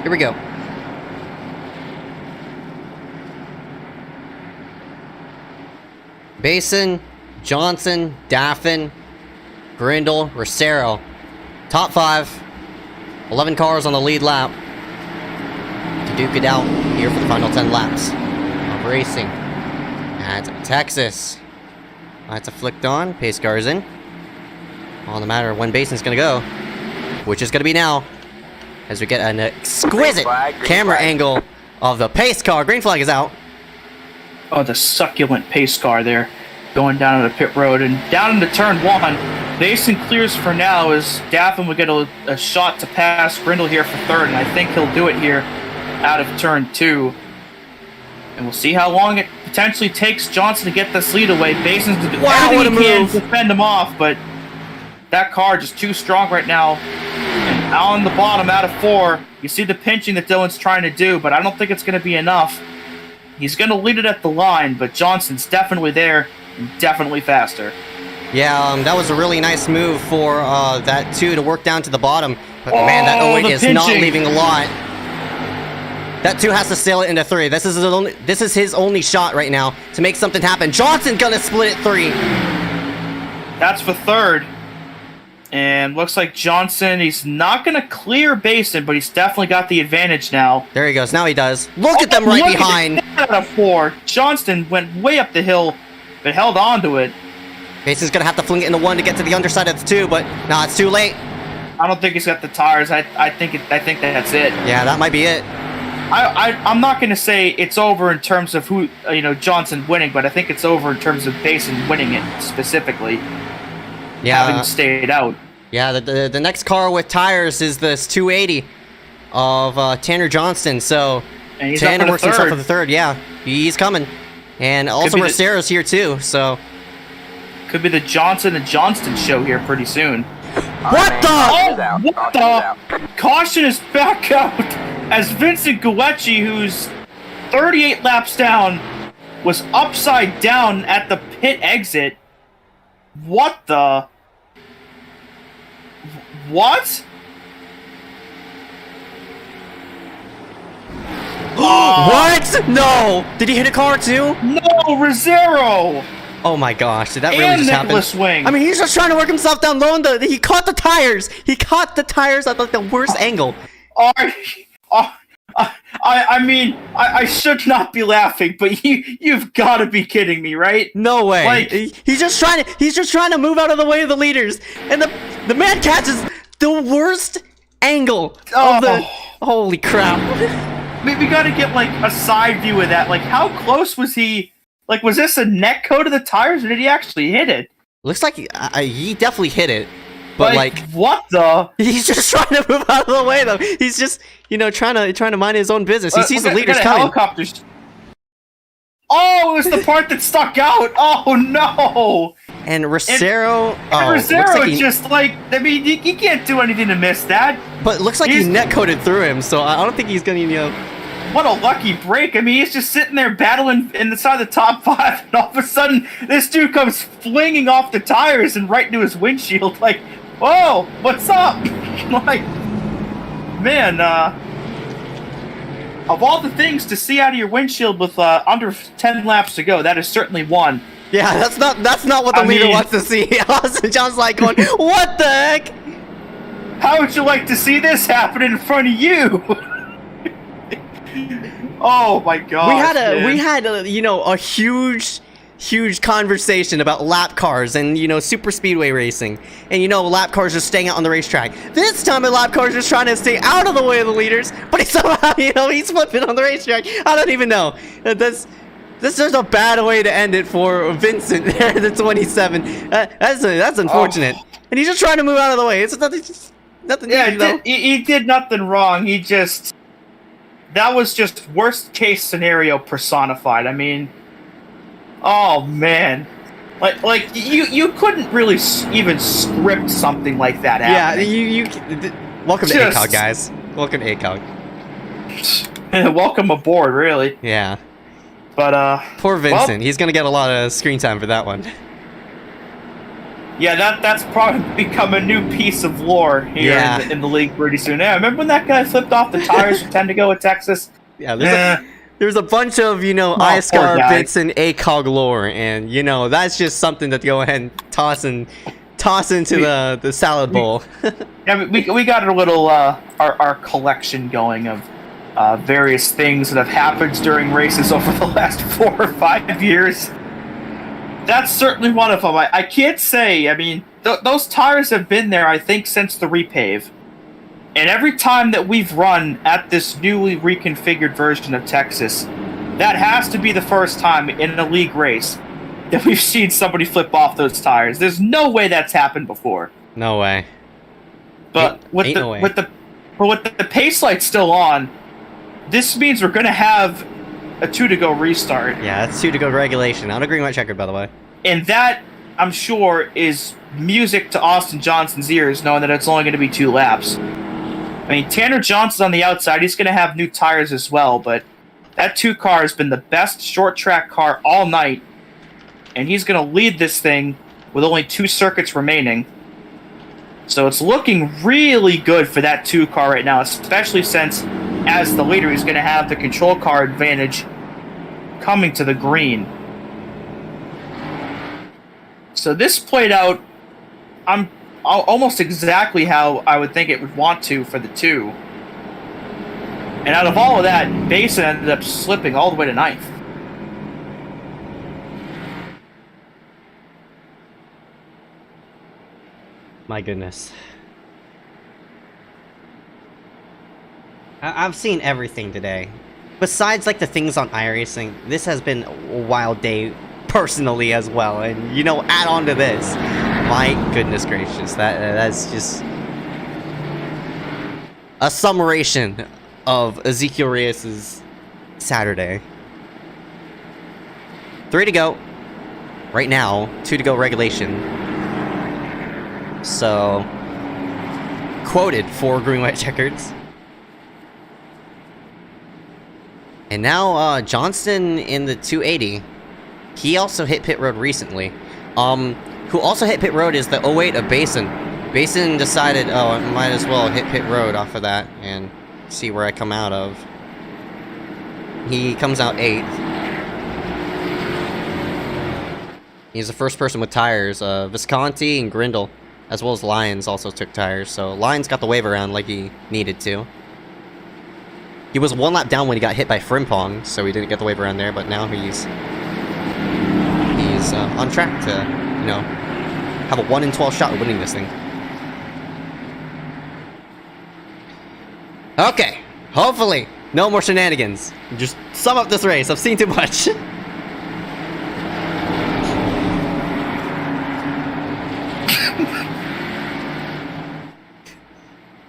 Here we go. Basin, Johnson, Daffin, Grindle, Rosero. Top 5. 11 cars on the lead lap to duke it out here for the final 10 laps of racing at Texas. Lights are flicked on. Pace car is in. On the matter of when Basin's going to go, which is going to be now, as we get an exquisite camera angle of the pace car. Green flag is out. Oh, the succulent pace car there, going down to the pit road and down into turn 1. Basin clears for now as Daffin will get a shot to pass Grindle here for third, and I think he'll do it here out of turn 2. And we'll see how long it potentially takes Johnson to get this lead away. Basin's to do everything he can to defend him off, but that car just too strong right now. And on the bottom out of 4, you see the pinching that Dylan's trying to do, but I don't think it's going to be enough. He's going to lead it at the line, but Johnson's definitely there and definitely faster. Yeah, that was a really nice move for that 2 to work down to the bottom. But man, that 08 is not leaving a lot. That 2 has to sail it into 3. This is his only shot right now to make something happen. Johnson's going to split it 3. That's for third. And looks like Johnson, he's not going to clear Basin, but he's definitely got the advantage now. There he goes. Now he does. Look at them right behind. Out of 4. Johnston went way up the hill, but held on to it. Basin's going to have to fling it into 1 to get to the underside of the 2, but no, it's too late. I don't think he's got the tires. I think that's it. Yeah, that might be it. I'm not going to say it's over in terms of who, Johnson winning, but I think it's over in terms of Basin winning it specifically. Yeah, having stayed out. Yeah, the next car with tires is this 280 of Tanner Johnston. So Tanner works himself for the third. Yeah, he's coming, and also Rosero's here too. So could be the Johnson and Johnston show here pretty soon. What the? Oh, what the? Caution is back out as Vincent Guecci, who's 38 laps down, was upside down at the pit exit. What the? What? What? No! Did he hit a car too? No, Rosero! Oh my gosh, did that really just happen? Wing. I mean, he's just trying to work himself down low, and he caught the tires! He caught the tires at like the worst angle. I mean, I should not be laughing, but you've got to be kidding me, right? No way. Like, he's just trying to move out of the way of the leaders, and the man catches the worst angle Oh. of the... Holy crap. We gotta get, like, a side view of that. Like, how close was he? Like, was this a net coat of the tires, or did he actually hit it? Looks like he definitely hit it. But, like... What the? He's just trying to move out of the way, though. He's just, you know, trying to mind his own business. He sees the leaders coming. Helicopters. Oh, it was the part that stuck out. Oh, no. And Rosero... Rosero just, like... I mean, he can't do anything to miss that. But it looks like he net-coated through him, so I don't think he's gonna, you know... What a lucky break. I mean, he's just sitting there battling inside the top 5, and all of a sudden, this dude comes flinging off the tires and right into his windshield. Like, whoa, what's up? Like, man, of all the things to see out of your windshield with under 10 laps to go, that is certainly one. Yeah, that's not what the leader wants to see. Austin John's like going, what the heck? How would you like to see this happen in front of you? Oh my god. We had a you know, a huge conversation about lap cars and, you know, super speedway racing. And, you know, lap cars just staying out on the racetrack. This time a lap car is just trying to stay out of the way of the leaders, but he somehow, you know, he's flipping on the racetrack. I don't even know. This is a bad way to end it for Vincent there, the 27. That's unfortunate. Oh. And he's just trying to move out of the way. It's nothing. Yeah, he did nothing wrong. He just... That was just worst case scenario personified. I mean... Oh, man. Like you couldn't really even script something like that happening. Yeah, welcome to ACOG, guys. Welcome to ACOG. Welcome aboard, really. Yeah. But, poor Vincent. He's gonna get a lot of screen time for that one. Yeah, that's probably become a new piece of lore here in the league pretty soon. Yeah, remember when that guy flipped off the tires for 10 to go at Texas? Yeah, there's a bunch of, you know, NASCAR bits and ACOG lore, and, you know, that's just something to go ahead and toss into the salad bowl. Yeah, we got a little our collection going of various things that have happened during races over the last 4 or 5 years. That's certainly one of them. I can't say. I mean, those tires have been there, I think, since the repave. And every time that we've run at this newly reconfigured version of Texas, that has to be the first time in a league race that we've seen somebody flip off those tires. There's no way that's happened before. No way. But with the pace light still on, this means we're going to have a 2 to go restart. Yeah, that's 2 to go regulation. Not a green white checkered, by the way. And that, I'm sure, is music to Austin Johnson's ears, knowing that it's only going to be 2 laps. I mean, Tanner Johnson's on the outside. He's going to have new tires as well, but that 2 car has been the best short track car all night, and he's going to lead this thing with only 2 circuits remaining. So it's looking really good for that 2 car right now, especially since, as the leader, he's going to have the control car advantage coming to the green. So this played out almost exactly how I would think it would want to for the 2. And out of all of that, Basin ended up slipping all the way to 9th. My goodness. I've seen everything today. Besides, like, the things on iRacing, this has been a wild day personally as well. And, you know, add on to this. My goodness gracious. That's just a summation of Ezekiel Reyes' Saturday. 3 to go. Right now. 2 to go regulation. So, quoted for green white checkers. And now Johnston in the 280. He also hit pit road recently. Who also hit pit road is the 08 of Basin. Basin decided, oh, I might as well hit pit road off of that and see where I come out of. He comes out 8th. He's the first person with tires. Visconti and Grindle, as well as Lyons, also took tires. So Lyons got the wave around like he needed to. He was 1 lap down when he got hit by Frimpong, so he didn't get the wave around there, but now he's on track to, you know, have a 1 in 12 shot of winning this thing. Okay, hopefully, no more shenanigans. Just sum up this race. I've seen too much.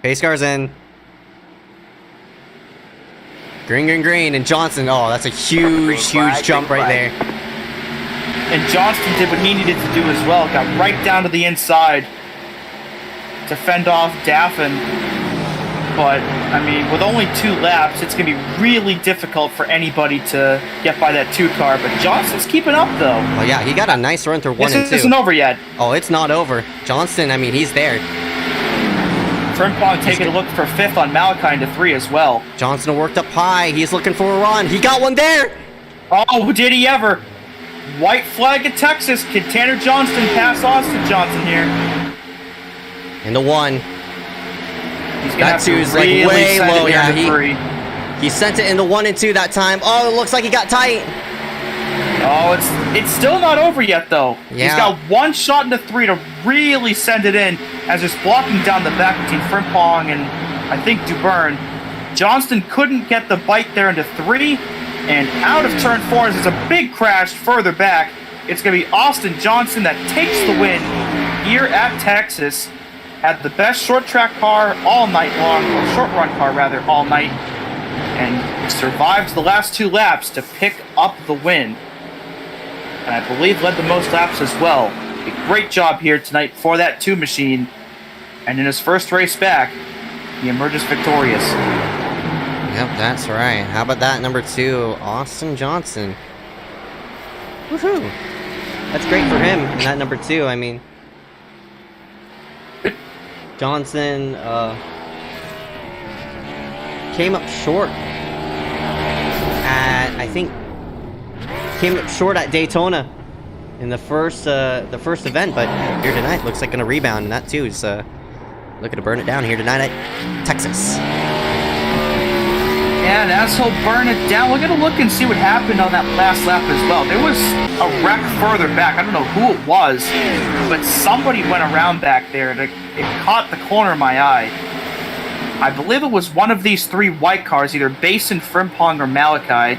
Pace car's in. Green, green, green, and Johnson. Oh, that's a huge jump right there. And Johnston did what he needed to do as well. Got right down to the inside to fend off Daffin. But, I mean, with only 2 laps, it's going to be really difficult for anybody to get by that 2 car. But Johnston's keeping up, though. Oh, yeah, he got a nice run through 1 and 2. This isn't over yet. Oh, it's not over. Johnston, I mean, he's there. Frimpong taking a look for 5th on Malachi into 3 as well. Johnson worked up high. He's looking for a run. He got one there. Oh, did he ever? White flag at Texas. Can Tanner Johnston pass Austin Johnson here? Into 1. He's gonna have to is really like way send low. it Yeah, into 3. he sent it into 1 and 2 that time. Oh, it looks like he got tight. Oh, it's still not over yet, though. Yeah. He's got 1 shot into 3 to really send it in, as it's blocking down the back between Frimpong and, I think, Dubern. Johnston couldn't get the bite there into 3, and out of turn 4 as there's a big crash further back. It's going to be Austin Johnson that takes the win here at Texas. Had the best short track car all night long, or short run car rather, all night, and survived the last 2 laps to pick up the win. And I believe led the most laps as well. A great job here tonight for that 2 machine. And in his first race back, he emerges victorious. Yep, that's right. How about that, number 2, Austin Johnson. Woohoo! That's great for him, and that number 2, I mean... Johnson, came up short at, I think... Came up short at Daytona in the first event, but here tonight looks like gonna rebound, and that too is looking to burn it down here tonight at Texas. And as he'll burn it down, we're gonna look and see what happened on that last lap as well. There was a wreck further back. I don't know who it was, but somebody went around back there, and it caught the corner of my eye. I believe it was one of these 3 white cars, either Basin, Frimpong, or Malachi.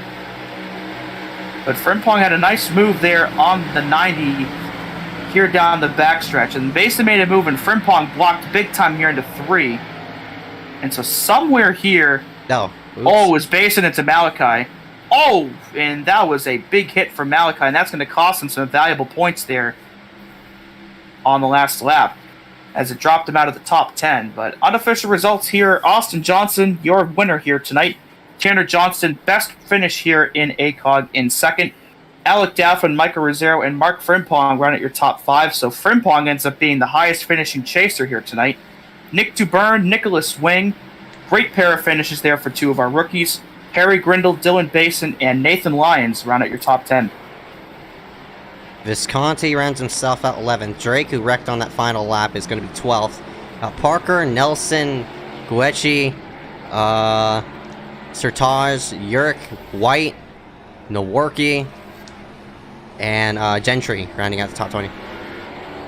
But Frimpong had a nice move there on the 90 here down the backstretch. And Basin made a move, and Frimpong blocked big time here into 3. And so somewhere here... No. Oops. Oh, it was Basin into Malachi. Oh, and that was a big hit for Malachi, and that's going to cost him some valuable points there on the last lap, as it dropped him out of the top 10. But unofficial results here, Austin Johnson, your winner here tonight. Tanner Johnston, best finish here in ACOG in 2nd. Alec Daffin, Michael Rosero, and Mark Frimpong run at your top 5, so Frimpong ends up being the highest finishing chaser here tonight. Nick Dubern, Nicholas Wing, great pair of finishes there for 2 of our rookies. Harry Grindle, Dylan Basin, and Nathan Lyons round out your top 10. Visconti rounds himself out 11th. Drake, who wrecked on that final lap, is going to be 12th. Parker, Nelson, Guecci, Sertaj, Yurik, White, Nowurki, and Gentry rounding out the top 20.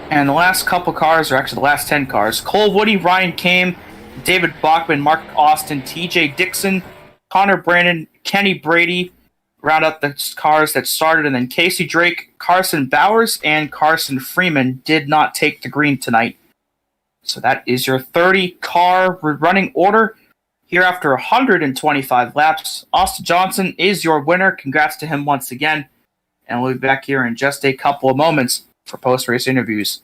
And the last couple cars, or actually the last 10 cars, Cole Woody, Ryan Kame, David Bachman, Mark Austin, TJ Dixon, Connor Brandon, Kenny Brady round out the cars that started, and then Casey Drake, Carson Bowers, and Carson Freeman did not take the green tonight. So that is your 30-car running order here after 125 laps. Austin Johnson is your winner. Congrats to him once again. And we'll be back here in just a couple of moments for post-race interviews.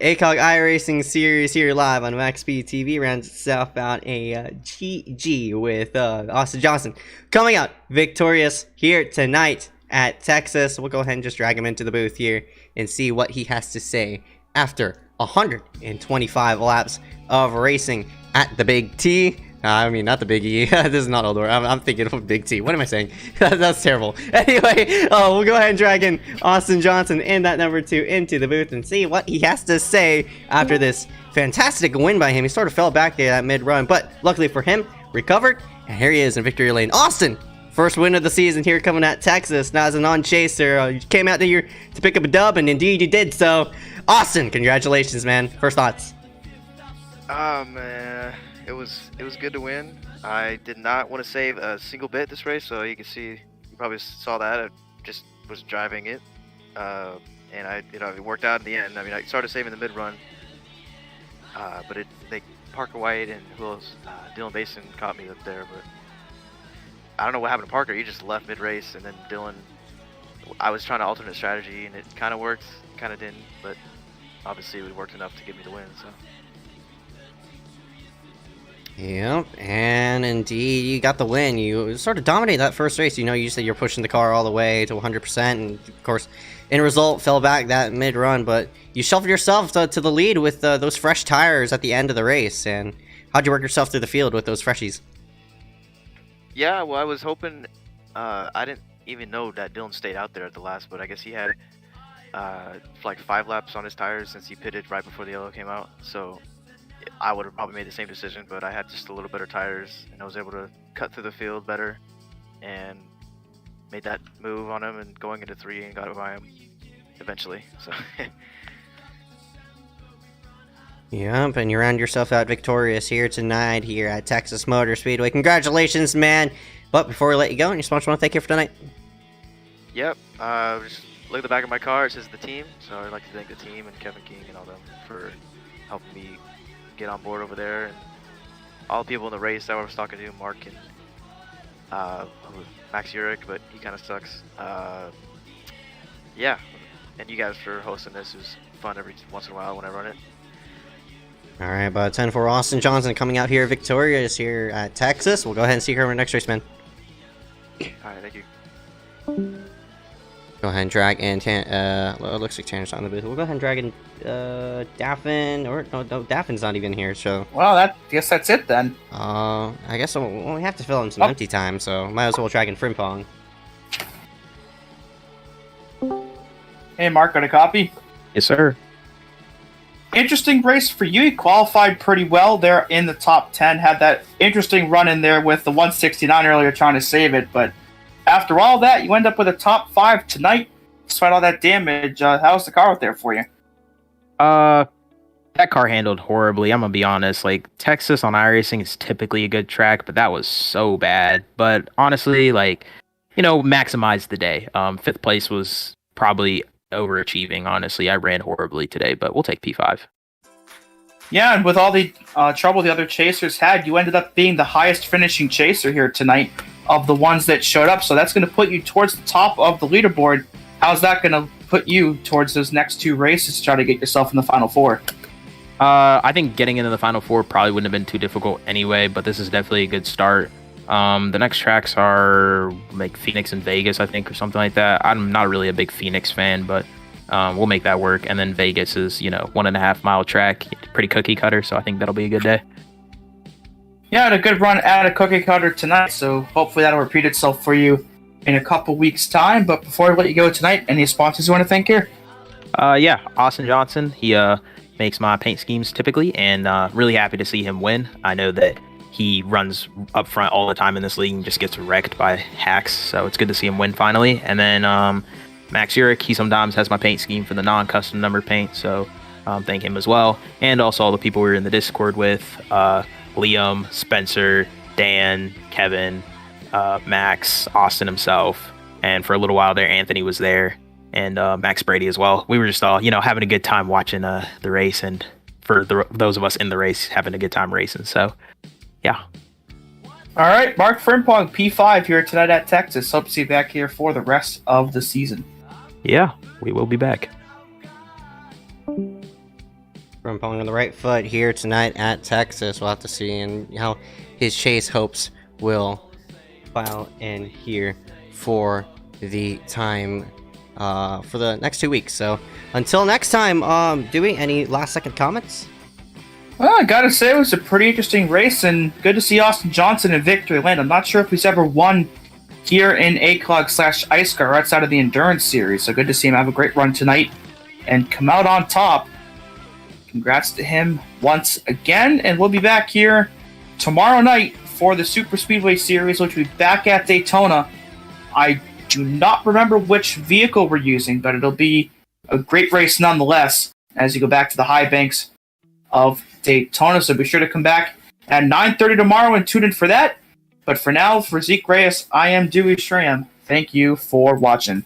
ACOG iRacing series here live on MaxspeedTV rounds itself out a GG with Austin Johnson coming out victorious here tonight at Texas. We'll go ahead and just drag him into the booth here and see what he has to say after 125 laps of racing at the Big T. I mean, not the Big E. This is not Eldor. I'm thinking of Big T. What am I saying? That's terrible. Anyway, we'll go ahead and drag in Austin Johnson in that number 2 into the booth and see what he has to say after this fantastic win by him. He sort of fell back there at mid-run, but luckily for him, recovered, and here he is in victory lane. Austin, first win of the season here coming at Texas. Now as a non-chaser, you came out here to pick up a dub, and indeed you did so. Austin, congratulations, man. First thoughts. Oh, man. It was good to win. I did not want to save a single bit this race, so you can see, you probably saw that. I just was driving it, and it worked out in the end. I mean, I started saving the mid run, but Parker White and who else? Dylan Basin caught me up there, but I don't know what happened to Parker. He just left mid race, and then Dylan. I was trying to alternate strategy, and it kind of worked, kind of didn't, but obviously it worked enough to give me the win. So. Yep, and indeed, you got the win. You sort of dominated that first race. You know, you said you're pushing the car all the way to 100%, and of course, in result, fell back that mid-run, but you shuffled yourself to the lead with those fresh tires at the end of the race. And how'd you work yourself through the field with those freshies? Yeah, well, I was hoping, I didn't even know that Dylan stayed out there at the last, but I guess he had like 5 laps on his tires since he pitted right before the yellow came out, so I would have probably made the same decision, but I had just a little better tires, and I was able to cut through the field better and made that move on him and going into 3 and got it by him eventually. So Yep, and you round yourself out victorious here tonight here at Texas Motor Speedway. Congratulations, man. But before we let you go, and your sponsor want to thank you for tonight. Yep, just look at the back of my car, it says the team, so I'd like to thank the team and Kevin King and all them for helping me get on board over there, and all the people in the race that I was talking to, Mark and Max Urich, but he kind of sucks. Yeah, and you guys for hosting this. It was fun every once in a while when I run it. All right, but 10-4 Austin Johnson coming out here victorious here at Texas. We'll go ahead and see her in the next race, man. All right, thank you. Go ahead and drag in well, it looks like Tanner's on the booth. We'll go ahead and drag in Daffin, or no, Daffin's not even here, so. Well, I guess that's it then. I guess we have to fill in some empty time, so might as well drag in Frimpong. Hey, Mark, got a copy? Yes, sir. Interesting race for you. You qualified pretty well there in the top 10. Had that interesting run in there with the 169 earlier trying to save it, but after all that, you end up with a top 5 tonight, despite all that damage. How's the car out there for you? That car handled horribly. I'm gonna be honest. Like, Texas on iRacing is typically a good track, but that was so bad. But honestly, like, maximized the day. 5th place was probably overachieving. Honestly, I ran horribly today, but we'll take P5. Yeah, and with all the trouble the other chasers had, you ended up being the highest finishing chaser here tonight of the ones that showed up. So that's going to put you towards the top of the leaderboard. How's that going to put you towards those next 2 races to try to get yourself in the Final 4? I think getting into the Final 4 probably wouldn't have been too difficult anyway, but this is definitely a good start. The next tracks are like Phoenix and Vegas, I think, or something like that. I'm not really a big Phoenix fan, but we'll make that work. And then Vegas is, 1.5 mile track, pretty cookie cutter, so I think that'll be a good day. Yeah, and a good run at a cookie cutter tonight, so hopefully that'll repeat itself for you in a couple weeks' time. But before I let you go tonight, any sponsors you want to thank here? Yeah, Austin Johnson. He makes my paint schemes typically, and really happy to see him win. I know that he runs up front all the time in this league and just gets wrecked by hacks, so it's good to see him win finally. And then Max Urich, he sometimes has my paint scheme for the non-custom number paint, so thank him as well. And also all the people we were in the Discord with, Liam, Spencer, Dan, Kevin, Max, Austin himself, and for a little while there, Anthony was there, and Max Brady as well. We were just all, having a good time watching the race, and for those of us in the race, having a good time racing. So, yeah. All right, Mark Frimpong, P5 here tonight at Texas. Hope to see you back here for the rest of the season. Yeah, we will be back. from pulling on the right foot here tonight at Texas. We'll have to see and how his chase hopes will file in here for the time for the next 2 weeks. So until next time, Dewey, any last second comments? Well, I gotta say it was a pretty interesting race, and good to see Austin Johnson in victory lane. I'm not sure if he's ever won here in ACOG/IceCar outside of the Endurance Series, so good to see him have a great run tonight and come out on top. Congrats to him once again, and we'll be back here tomorrow night for the Super Speedway Series, which will be back at Daytona. I do not remember which vehicle we're using, but it'll be a great race nonetheless as you go back to the high banks of Daytona. So be sure to come back at 9:30 tomorrow and tune in for that. But for now, for Zeke Reyes, I am Dewey Schramm. Thank you for watching.